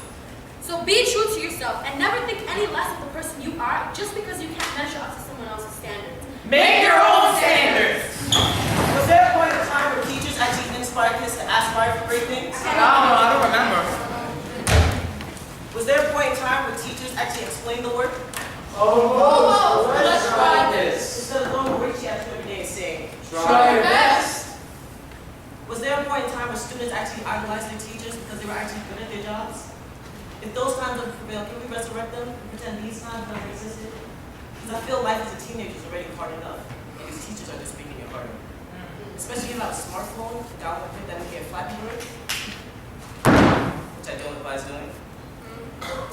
So be true to yourself and never think any less of the person you are just because you can't measure up to someone else's standards. Make your own standards! Was there a point in time where teachers actually inspired kids to aspire for great things? I don't remember. Was there a point in time where teachers actually explained the work? Let's try this. Instead of going where she has every day and saying, Try your best. was there a point in time where students actually idolized their teachers because they were actually good at their jobs? If those times don't prevail, can we resurrect them and pretend these times never existed? Because I feel life as a teenager is already hard enough, and these teachers are just making it harder. Especially if you have a smartphone, download it, then we get Flappy Bird, which I don't advise doing.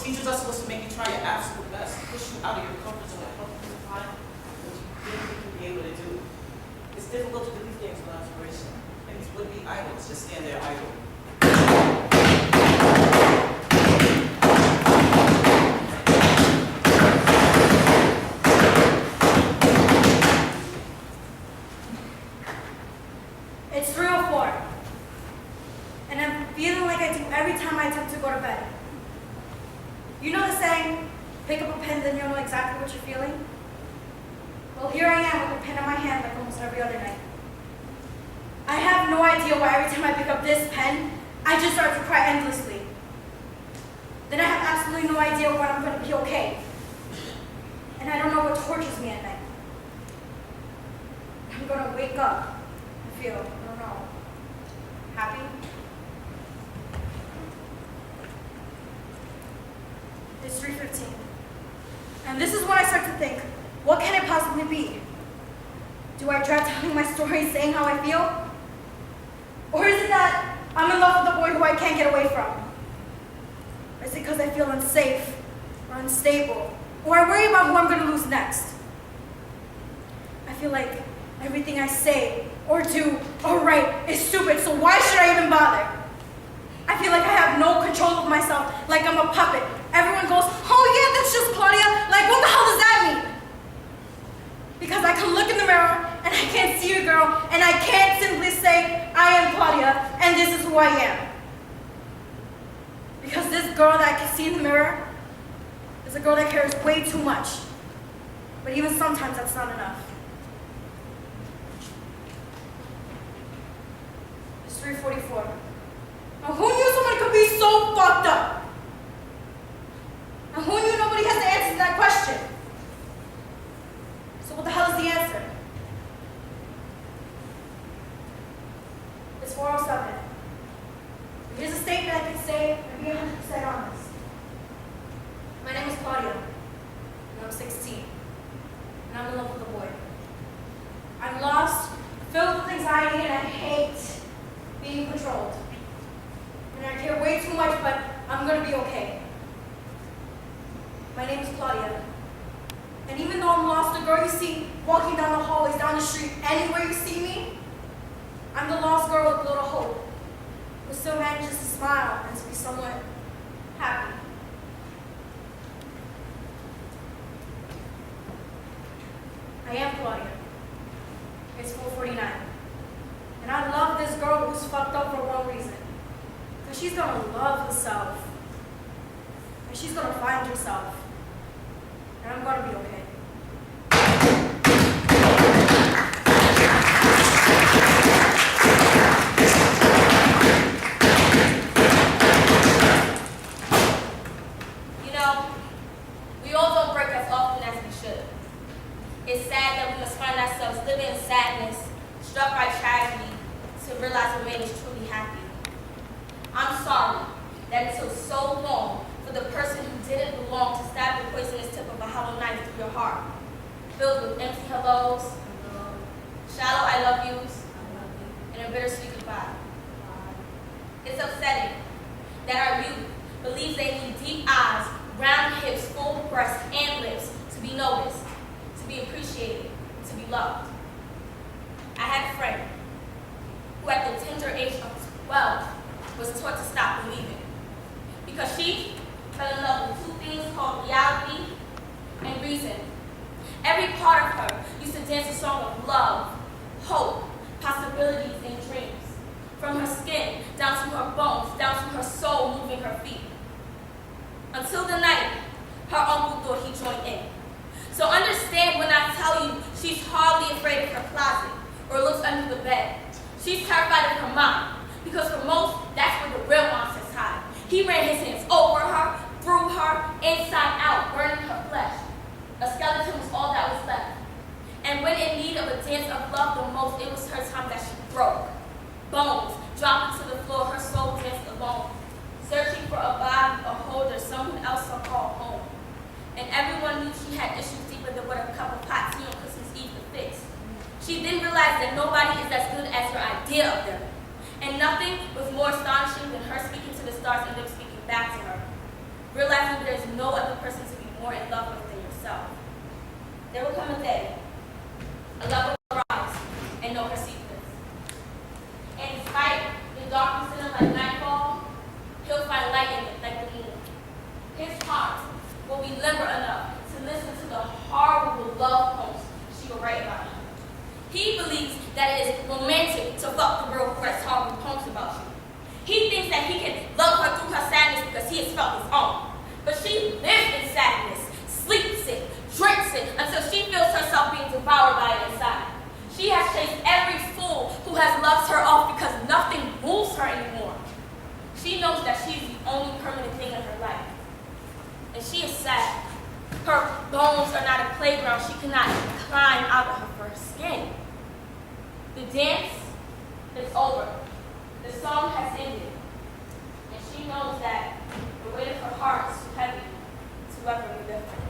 Teachers are supposed to make you try your absolute best, push you out of your comfort zone and help you find what you think you can be able to do. It's difficult to do these things without inspiration, and these would-be idols just stand there idle. It's 3:04. And I'm feeling like I do every time I attempt to go to bed. You know the saying, pick up a pen, then you'll know exactly what you're feeling? Well, here I am with a pen in my hand like almost every other night. I have no idea why every time I pick up this pen, I just start to cry endlessly. Then I have absolutely no idea when I'm going to be okay. And I don't know what tortures me at night. I'm going to wake up and feel, I don't know, happy? It's 3:15. And this is when I start to think, what can it possibly be? Do I dread telling my story, saying how I feel? Or is it that I'm in love with a boy who I can't get away from? Or is it because I feel unsafe or unstable? Or I worry about who I'm going to lose next? I feel like everything I say or do or write is stupid, so why should I even bother? I feel like I have no control of myself, like I'm a puppet. Everyone goes, oh yeah, that's just Claudia. Like, what the hell does that mean? Because I can look in the mirror and I can't see a girl and I can't simply say, I am Claudia and this is who I am. Because this girl that I can see in the mirror is a girl that cares way too much. But even sometimes that's not enough. It's 3:44. Now who knew someone could be so fucked up? And who knew nobody has the answer to that question? So what the hell is the answer? It's 4:07. Here's a statement I can say and be 100% honest. My name is Claudia, and I'm 16. And I'm in love with a boy. I'm lost, filled with anxiety, and I hate being controlled. And I care way too much, but I'm gonna be okay. My name is Claudia. And even though I'm lost, the girl you see walking down the hallways, down the street, anywhere you see me, I'm the lost girl with little hope, who still manages to smile and to be somewhat happy. I am Claudia. It's 4:49. And I love this girl who's fucked up for one reason. Because she's gonna love herself. And she's gonna find herself. And I'm gonna be okay. You know, we all don't break as often as we should. It's sad that we must find ourselves living in sadness, struck by tragedy, to realize a man is truly happy. I'm sorry that it took so long for the person who didn't belong to stab the poisonous tip of a hollow knife through your heart, filled with empty hellos, shallow I love yous, and a bittersweet goodbye. It's upsetting that our youth believes they need deep eyes, round hips, full breasts, and lips to be noticed, to be appreciated, to be loved. I had a friend who at the tender age of 12 was taught to stop believing because she fell in love with two things called reality and reason. Every part of her used to dance a song of love, hope, possibilities, and dreams. From her skin, down to her bones, down to her soul moving her feet. Until the night, her uncle thought he joined in. So understand when I tell you she's hardly afraid of her closet or looks under the bed. She's terrified of her mom, because for most, that's where the real monsters hide. He ran his hands over her, through her, inside out, burning her flesh. A skeleton was all that was left. And when in need of a dance of love the most, it was her time that she broke. Bones dropping to the floor, her soul danced alone, searching for a body, a holder, someone else to call home. And everyone knew she had issues deeper than what a cup of hot tea on Christmas Eve could fix. She then realized that nobody is as good as your idea of them. And nothing was more astonishing than her speaking to the stars and them speaking back to her. Realizing there's no other person to be more in love with than yourself. There will come a day, a lover will arise and know her secrets. And despite the darkness in it like nightfall, he'll find light in it like the moon. His heart will be limber enough to listen to the horrible love poems she will write about him. He believes that it is romantic to fuck the girl who writes horrible poems about you. He thinks that he can love her through her sadness because he has felt his own. But she lives in sadness, sleeps it, drinks it, until she feels herself being devoured by it inside. She has chased every fool who has loved her off because nothing moves her anymore. She knows that she's the only permanent thing in her life. And she is sad. Her bones are not a playground. She cannot climb out of her first skin. The dance is over. The song has ended. And she knows that the weight of her heart is too heavy to ever be lifted.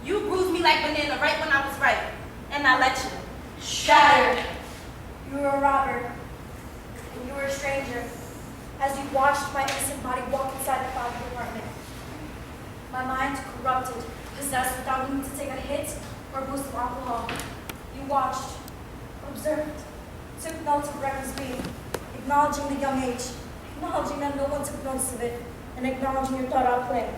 You bruised me like banana right when I was right. And I let you. Shattered. You were a robber, and you were a stranger, as you watched my innocent body walk inside the closet apartment. My mind corrupted, possessed without needing to take a hit or a boost of alcohol. You watched, observed, took notes of reckless being, acknowledging the young age, acknowledging that no one took notice of it, and acknowledging your thought-out plan.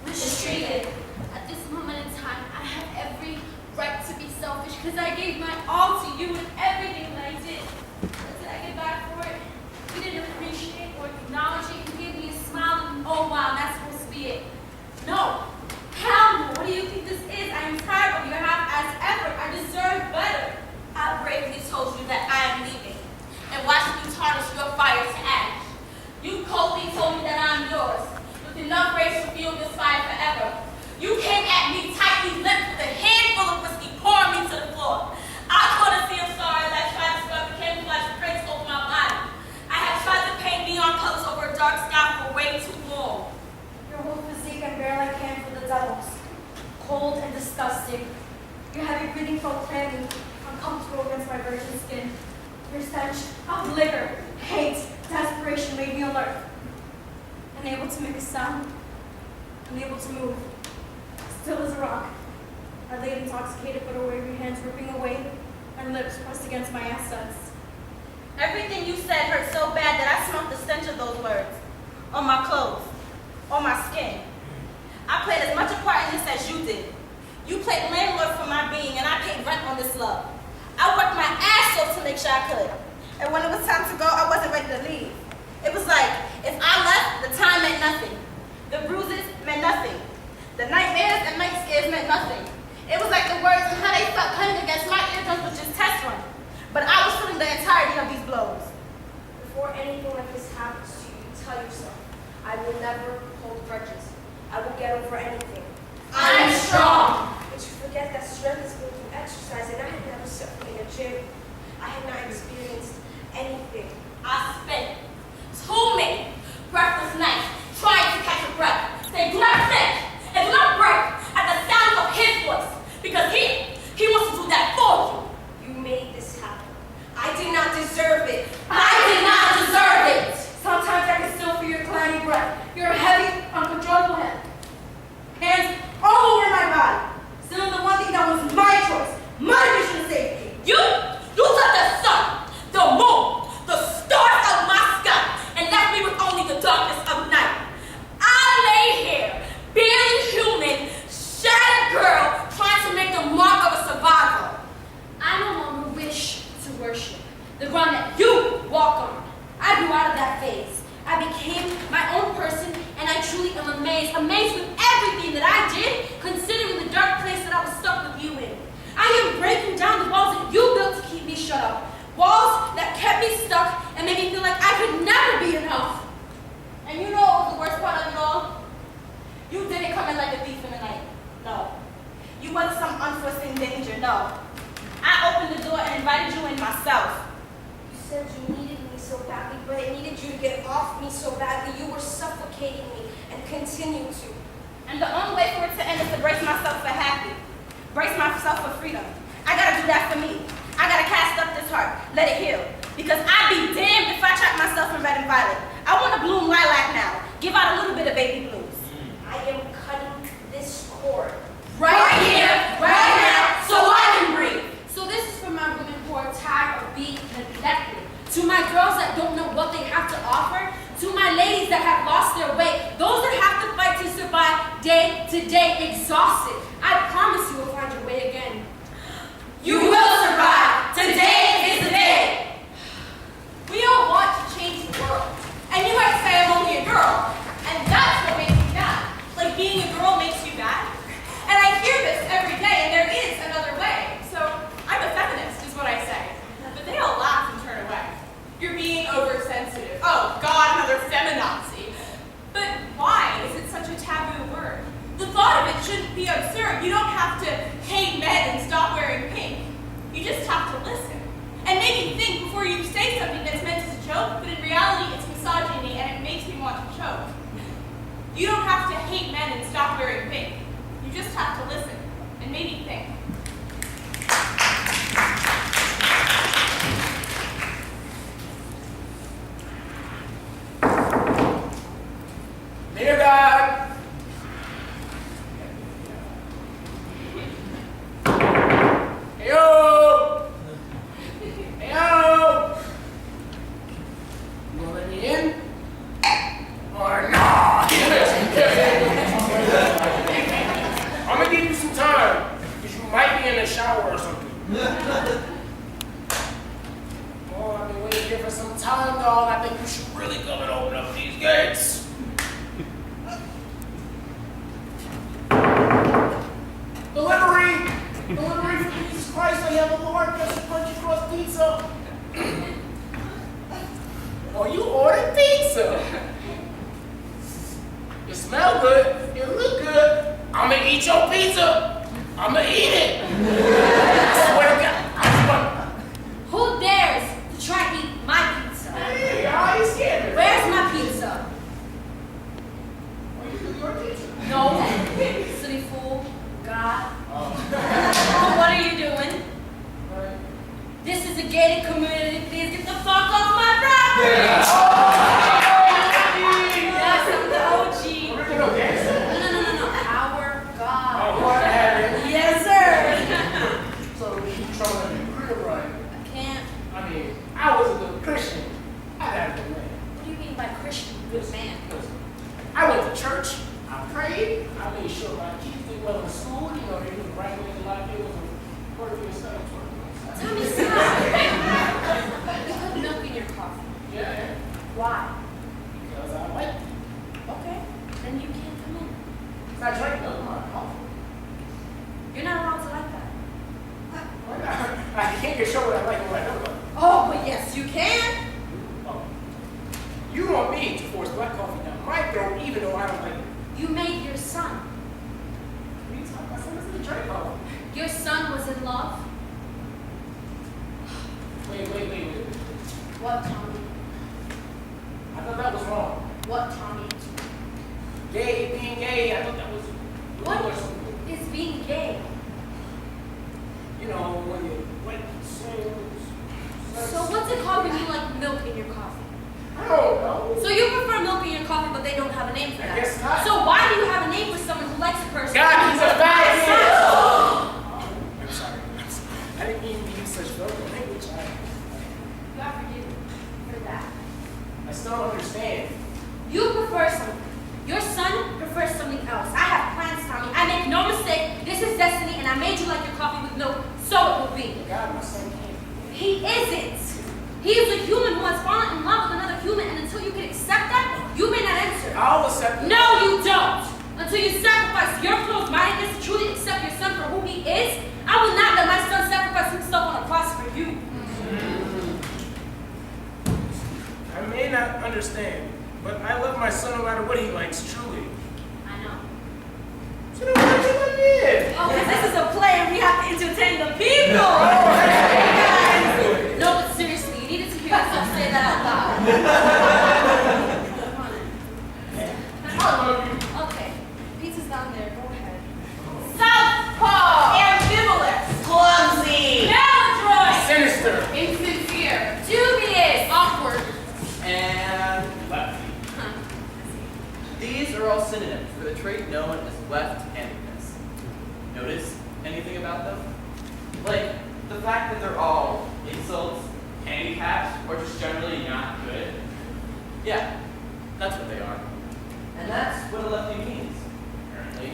Mistreated. At this moment in time, I have every right to be selfish because I gave my all to you and everything that I did. What did I get back for it? You didn't appreciate or acknowledge it. You gave me a smile and oh wow, that's supposed to be it. No. Hell no. What do you think this is? I am tired of your half-ass effort. I deserve better. I bravely told you that I am leaving and watched you tarnish your fire to ash. You coldly told me that I'm yours with enough rage to fuel this fire forever. You came at me tightly lipped with a handful of whiskey pouring me to the floor. I couldn't see a star as I tried to scrub the camouflage prints over my body. I have tried to paint neon colors over a dark sky for way too long. Your whole physique and bare like hand for the devils. Cold and disgusting. Your heavy breathing felt clammy, uncomfortable against my virgin skin. Your stench of liquor, hate, desperation made me alert. Unable to make a sound, unable to move. Still as a rock. I lay intoxicated but aware of your hands ripping away and lips pressed against my assets. Everything you said hurt so bad that I smelled the stench of those words. On my clothes. On my skin. I played as much a part in this as you did. You played landlord for my being and I paid rent on this love. I worked my ass off to make sure I could. And when it was time to go, I wasn't ready to leave. It was like, if I left, the time meant nothing. The bruises meant nothing. The nightmares and night scares meant nothing. It was like the words and how they felt cutting against my eardrums was just test run. But I was feeling the entirety of these blows. Before anything like this happens to you, tell yourself, I will never hold grudges. I will get over anything. I'm strong. But you forget that strength is built through exercise, and I had never stepped in a gym. I had not experienced anything. I spent 2 many breathless nights trying to catch a breath. Say, do not think and do not break at the sound of his voice, because he wants to do that for you. You made this happen. I did not deserve it. I did not deserve it. Sometimes I can still feel your clammy breath, your heavy, uncontrollable hands all over my body. Still the one thing that was my choice, my mission of safety. You took the sun, the moon, the stars of my sky, and left me with only the darkness of night. I lay here, barely human, shattered girl, trying to make the mark of a survivor. I no longer wish to worship the ground that you walk on. I grew out of that phase. I became my own person, and I truly am amazed with everything that I did, considering the dark place that I was stuck with you in. I am breaking down the walls that you built to keep me shut up. Walls that kept me stuck and made me feel like I could never be enough. And you know what was the worst part of it all? You didn't come in like a thief in the night. No. You wasn't some unforeseen danger. No. I opened the door and invited you in myself. You said you needed me so badly, but I needed you to get off me so badly. You were suffocating me and continue to. And the only way for it to end is to brace myself for happy. Brace myself for freedom. I gotta do that for me. I gotta cast up this heart, let it heal. Because I'd be damned if I trap myself in red and violet. I want to bloom lilac now. Give out a little bit of baby blues. I am cutting this cord. Right here, right now, so I can breathe. So this is for my women who are tired of being neglected. To my girls that don't know what they have to offer. To my ladies that have lost their way. Those that have to fight to survive day to day, exhausted. I promise you will find your way again. You will survive. Today is the day. We all want to change the world. And you might say I'm only a girl. And that's what makes me mad. Like being a girl makes you mad. And I hear this every day, and there is another way. So, I'm a feminist, is what I say. But they all laugh and turn away. You're being oversensitive. Oh, God, another feminazi. But why is it such a taboo word? The thought of it shouldn't be absurd. You don't have to hate men and stop wearing pink. You just have to listen. And maybe think before you say something that's meant as a joke, but in reality it's misogyny and it makes me want to choke. You don't have to hate men and stop wearing pink. You just have to listen. and made me think. Dear God, heyo, heyo, you gonna let me in or not? I'm gonna give you some time because you might be in the shower or something. Oh, I've been waiting here for some time, dog. I think you should really come and open up these gates. Delivery for Jesus Christ, I have a Lord, just a punch across pizza. Oh, you ordered pizza. You smell good, you look good. I'm gonna eat your pizza. I'm gonna eat it. I swear to God, I swear. Who dares to try to eat my pizza? Hey, how are you scared? Where's my pizza? Well, you do your pizza. No, silly fool, God. What are you doing? This is a gated community. Please get the fuck off my property. Yes, I'm the OG. Original gangster. No. Our God. Oh, what happened? Yes, sir. So you trying to be real right? I can't. I mean, I was a good Christian. I had to man. What do you mean by Christian? Good man. I went to church. I prayed. I made sure my kids did well in school. You know, they was graduating a lot of people and working and stuff. Tell me something. You put milk in your coffee. Yeah, Why? because I like it. Okay. Then you can't come in. I drank milk in my coffee. You're not allowed to like that. Why not? I can't get sure what I like and what I don't like. Oh, but yes, you can. Oh. You want me to force black coffee down my throat even though I don't like it. You made your son. What are you talking about? Son, this is a drink coffee. Your son was in love. Wait. What, Tommy? I thought that was wrong. What, Tommy? Gay, being gay, I thought that was What is being gay? You know, when you wet So what's it called when you like milk in your coffee? I don't know. So you prefer milk in your coffee, but they don't have a name for I that. guess not. So why do you have a name for someone who likes a person? God, he's a bad Son. I'm sorry. I didn't mean to use such vulgar language. God forgive me for that. I still don't understand. You prefer something. Your son prefers something else. I have plans, Tommy. I make no mistake. This is destiny, and I made you like your coffee with milk, so it will be. God, my son can't. He isn't. He is a human who has fallen in love with another human, and until you can accept that, you may not answer. I'll accept it. No, you don't. Until you sacrifice your closed-mindedness to truly accept your son for who he is, I will not let my son sacrifice himself on a cross for you. I may not understand, but I love my son no matter what he likes, truly. I know. So then why'd you let me in? Oh, because this is a play and we have to entertain the people. No, but seriously, you needed to hear yourself say that out loud. I love you. Okay, pizza's down there. Go ahead. Southpaw. Ambivalent. Clumsy. Maladroit. Sinister. Insincere. Dubious. Awkward. And lefty. Huh. These are all synonyms for the trait known as left-handedness. Notice anything about them? Like the fact that they're all insults, handicaps, or just generally not good? Yeah, that's what they are. And that's what a lefty means, apparently.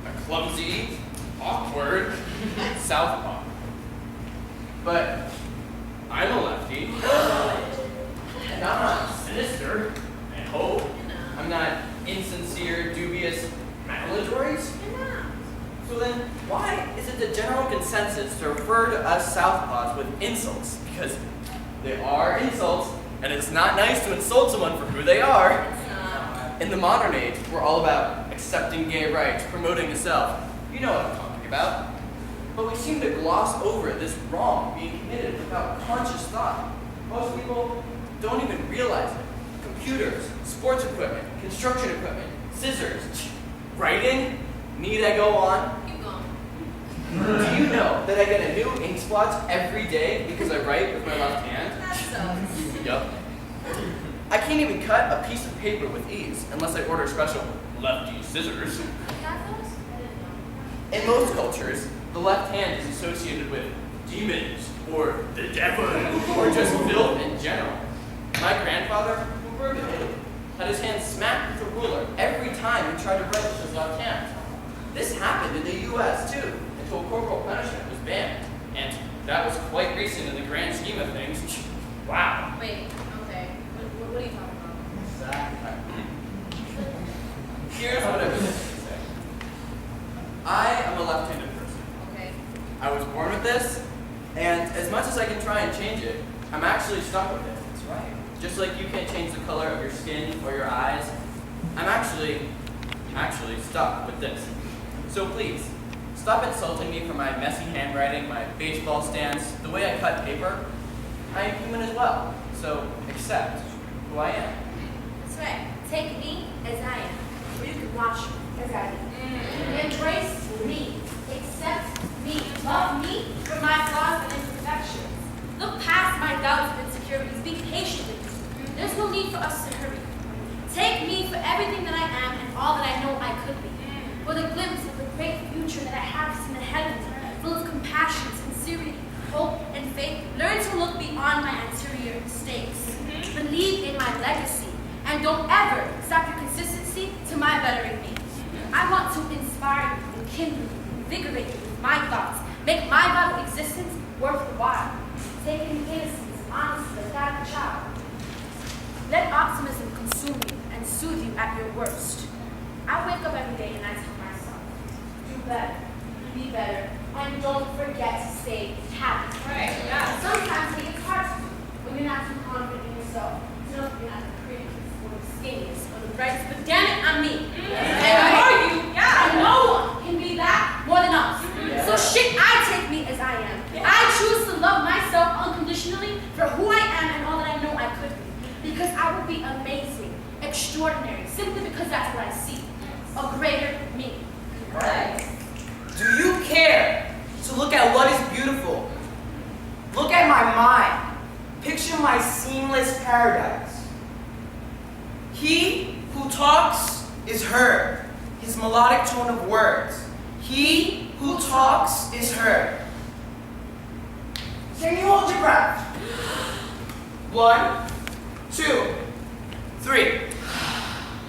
A clumsy, awkward southpaw. But I'm a lefty. And I'm not sinister, I hope. I'm not insincere, dubious, maladroit. So then, why is it the general consensus to refer to us southpaws with insults? Because they are insults, and it's not nice to insult someone for who they are. In the modern age, we're all about accepting gay rights, promoting the self. You know what I'm talking about. But we seem to gloss over this wrong being committed without conscious thought. Most people don't even realize it. Computers, sports equipment, construction equipment, scissors, writing. Need I go on? Keep going. Do you know that I get a new ink splotch every day because I write with my left hand? Yup. I can't even cut a piece of paper with ease unless I order special lefty scissors. In most cultures, the left hand is associated with demons or the devil or just filth in general. My grandfather, who grew up in Italy, had his hand smacked with a ruler every time he tried to write with his left hand. This happened in the U.S. too, until corporal punishment was banned. And that was quite recent in the grand scheme of things. Wow. Wait, okay. What are you talking about? Exactly. Here's what I was going to say. I am a left-handed person. Okay. I was born with this, and as much as I can try and change it, I'm actually stuck with it. That's right. Just like you can't change the color of your skin or your eyes, I'm actually stuck with this. So please, stop insulting me for my messy handwriting, my baseball stance, the way I cut paper. I am human as well, so accept who I am. That's right. Take me as I am, or you can watch me as I am. Embrace me. Accept me. Love me for my flaws and imperfections. Look past my doubts and insecurities. Be patient with me. There's no need for us to hurry. Take me for everything that I am and all that I know I could be. For the glimpse of the great future that I have seen ahead of me, full of compassion, sincerity, hope, and faith. Learn to look beyond my anterior mistakes. Believe in my legacy. And don't ever stop your consistency to my bettering me. I want to inspire you, enkindle you, invigorate you with my thoughts. Make my vital existence worth the while. Take in innocence, honesty, like that of a child. Let optimism consume you and soothe you at your worst. I wake up every day and I tell myself, do better, be better, and don't forget to stay happy. Right, yeah. Sometimes it gets hard to do when you're not too confident in yourself. To know you're not the prettiest or the skinniest or the brightest, but damn it, I'm me. And are you? Yeah. And no one can be that more than us. So shit, I take me as I am. I choose to love myself unconditionally for who I am and all that I know I could be. Because I will be amazing, extraordinary, simply because that's what I see. A greater me. Right. Do you care to look at what is beautiful? Look at my mind. Picture my seamless paradise. He who talks is heard. His melodic tone of words. He who talks is heard. Can you hold your breath? 1, 2, 3.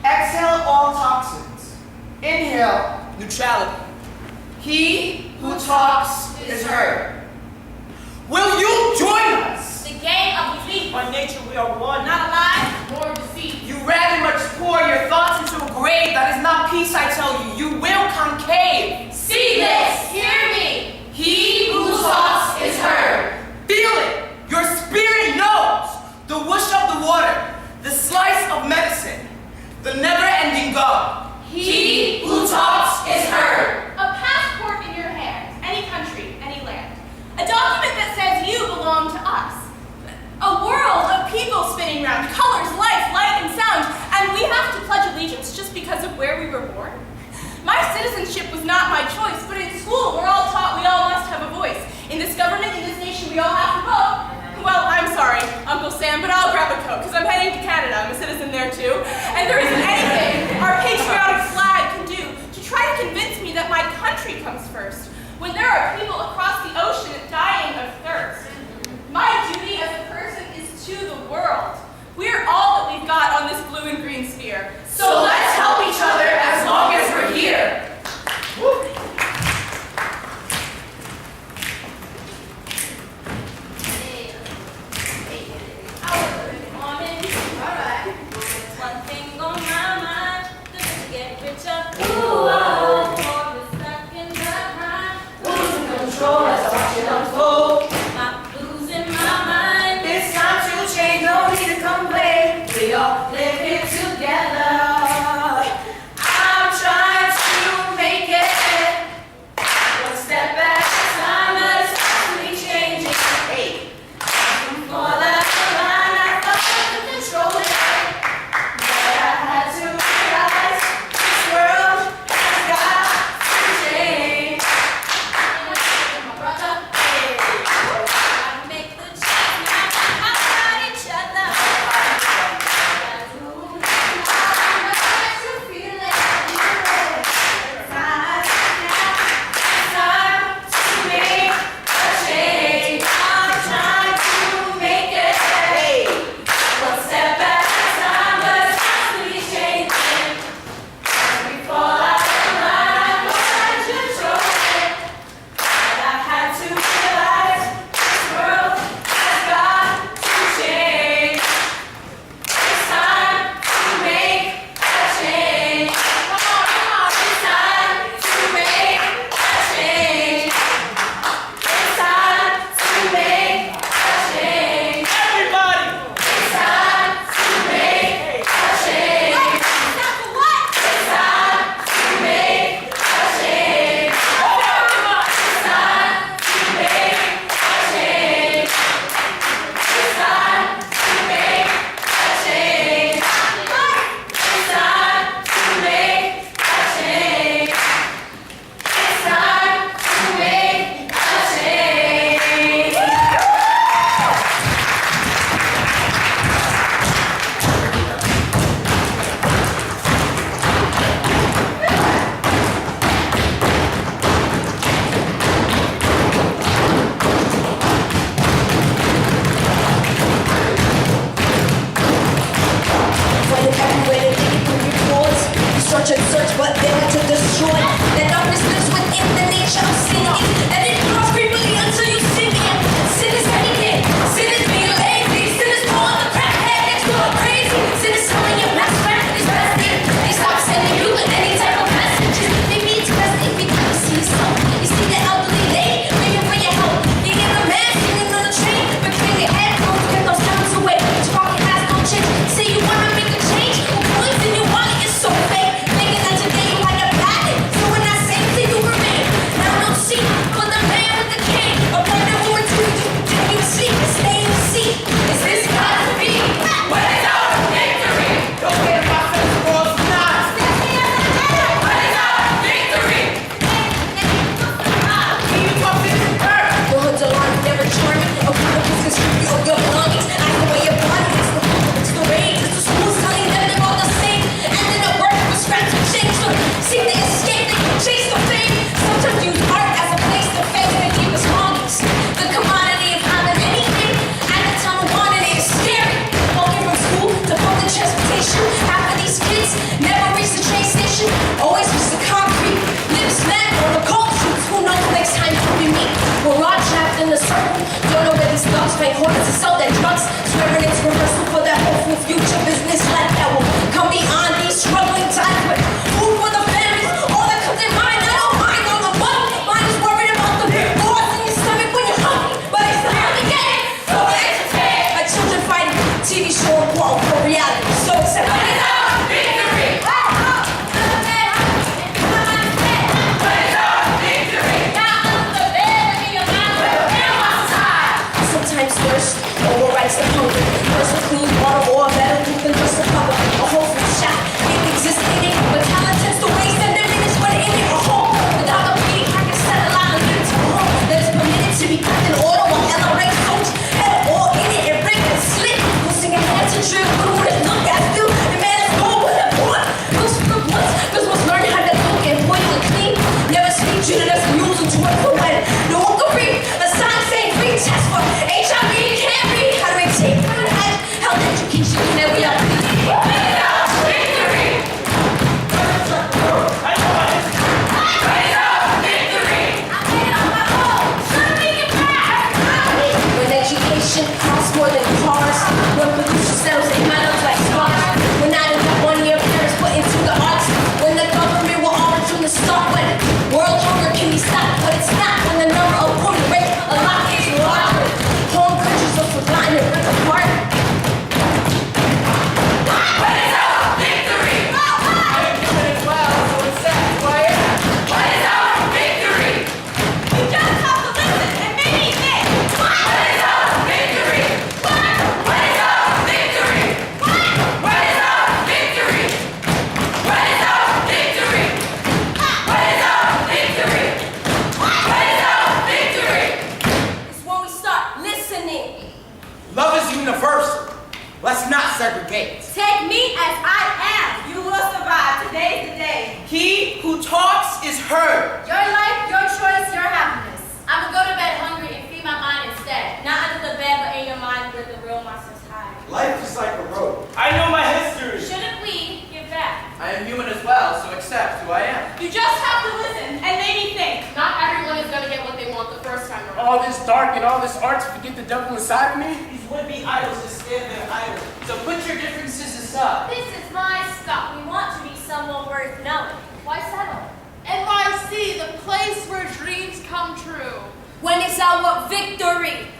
Exhale all toxins. Inhale neutrality. He who talks is heard. Will you join us? The game of defeat. By nature we are one. Not alive, nor defeat. You rather much pour your thoughts into a grave that is not peace, I tell you. You will concave. See this, hear me. He who talks is heard. Feel it. Your spirit knows. The whoosh of the water. The slice of medicine. The never-ending go. He who talks is heard. A passport in your hand, any country, any land. A document that says you belong to us. A world of people spinning round, colors, life, light, and sound, and we have to pledge allegiance just because of where we were born. My citizenship was not my choice, but in school we're all taught we all must have a voice. In this government, in this nation, we all have to vote. Well, I'm sorry, Uncle Sam, but I'll grab a Coke, because I'm heading to Canada. I'm a citizen there too. And there isn't anything our patriotic flag can do to try to convince me that my country comes first, when there are people across the ocean dying of thirst. My duty as a person is to the world. We're all that we've got on this blue and green sphere. So let's help each other as long as we're here. Woo. One thing on my mind, just to get richer. Ooh, oh, more is stuck in the grind. Losing control as I watch it unfold. Not losing my mind. It's time to change, no need to complain. We all live here together. I'm trying to make it. One step at a time, but it's constantly changing. Hey, for that line, I thought I could control it. But I had to realize this world search, but they want to destroy. That darkness lives within the nature of sin. That it grows creepily until you sin in. Sin is anything. Sin is being lazy. Sin is calling the crackhead next door crazy. Sin is telling your best friend is bestie. They stop sending you any type of messages. They need to best if you can see yourself. You see the elderly lady begging for your help. You get a man sitting on the train, between your headphones, get those sounds away. Talking has no change. Say you wanna make a change, well, points in your wallet is so fake. Making that today you like a patent. So when I say to you remain, now no seat for the man with the cane. A brother who would do you see, stay in the seat. Is this God to be? What is our victory? Don't get in my face, boys. Not. What is our victory? The hood's alarm never charming. A group of business review of your belongings. I know where your body is. It's the rage. It's the schools telling them they're all the same. And then at work, the scraps and change. So see they escape, they can chase the fame. Sometimes use art as a place to face their deepest longings. The commodity of having anything. At the time of wanting it is scary. Walking from school to public transportation. Half of these kids never reach the train station. Always reach the concrete. Lips mad on the cold truths. Who knows next time could be me? We're all trapped in the circle. Don't know where these thugs find corners to sell their drugs. Swearing it's rehearsal for that hopeful future business life that will come beyond these struggling times. With food for the families, all that comes in mind. I don't mind all the money. Mine is worried about the big boys in your stomach when you're hungry. But it's not the game. So entertain. A children fighting TV show important for reality. So except what is our victory? Sometimes thirst overrides the hunger. First includes water or a better food than just a cover. A whole food shop can't exist in it, but talent tends to waste and diminish when in it. A home without a beat, I can set a line and live to a home that is permitted to be kept in order while LRA coach had all in it and break and slit. We'll sing a hand to drill, but what it look at still. The man is born with a boy. Looks for the blunts, cause what's learning how to cook and boil and clean. Never speak treated as a mule to work for when no one can read. A sign saying free test for HIV can't read. How to make tape for the head, health education, and we are victory. When education costs more than cars, when pollution settles in metals like stars, when not enough money your parents put into the arts, when the government will always from the start, when world hunger can be stopped, but it's not when the number of poor rates a lot is larger. Home countries are forgotten and ripped apart. What is our victory? I'm doing it well, so it's sad. Why am? What is our victory? You just have to listen and maybe think. What is our victory? What is our victory? What is our victory? What is our victory? What is our victory? What is our victory? It's when we start listening. Love is universal. Let's not segregate. Take me as I am. You will survive. Today's the day. He who talks is heard. Your life, your choice, your happiness. I would go to bed hungry and feed my mind instead. Not under the bed, but in your mind where the real monsters hide. Life is like a road. I know my history. Shouldn't we give back? I am human as well, so accept who I am. You just have to listen and maybe think. Not everyone is gonna get what they want the first time around. All this dark and all this art to forget the devil inside of me? These would-be idols just stand there idle. So put your differences aside. This is my stuff. We want to be someone worth knowing. Why settle? NYC, the place where dreams come true. When it's our victory.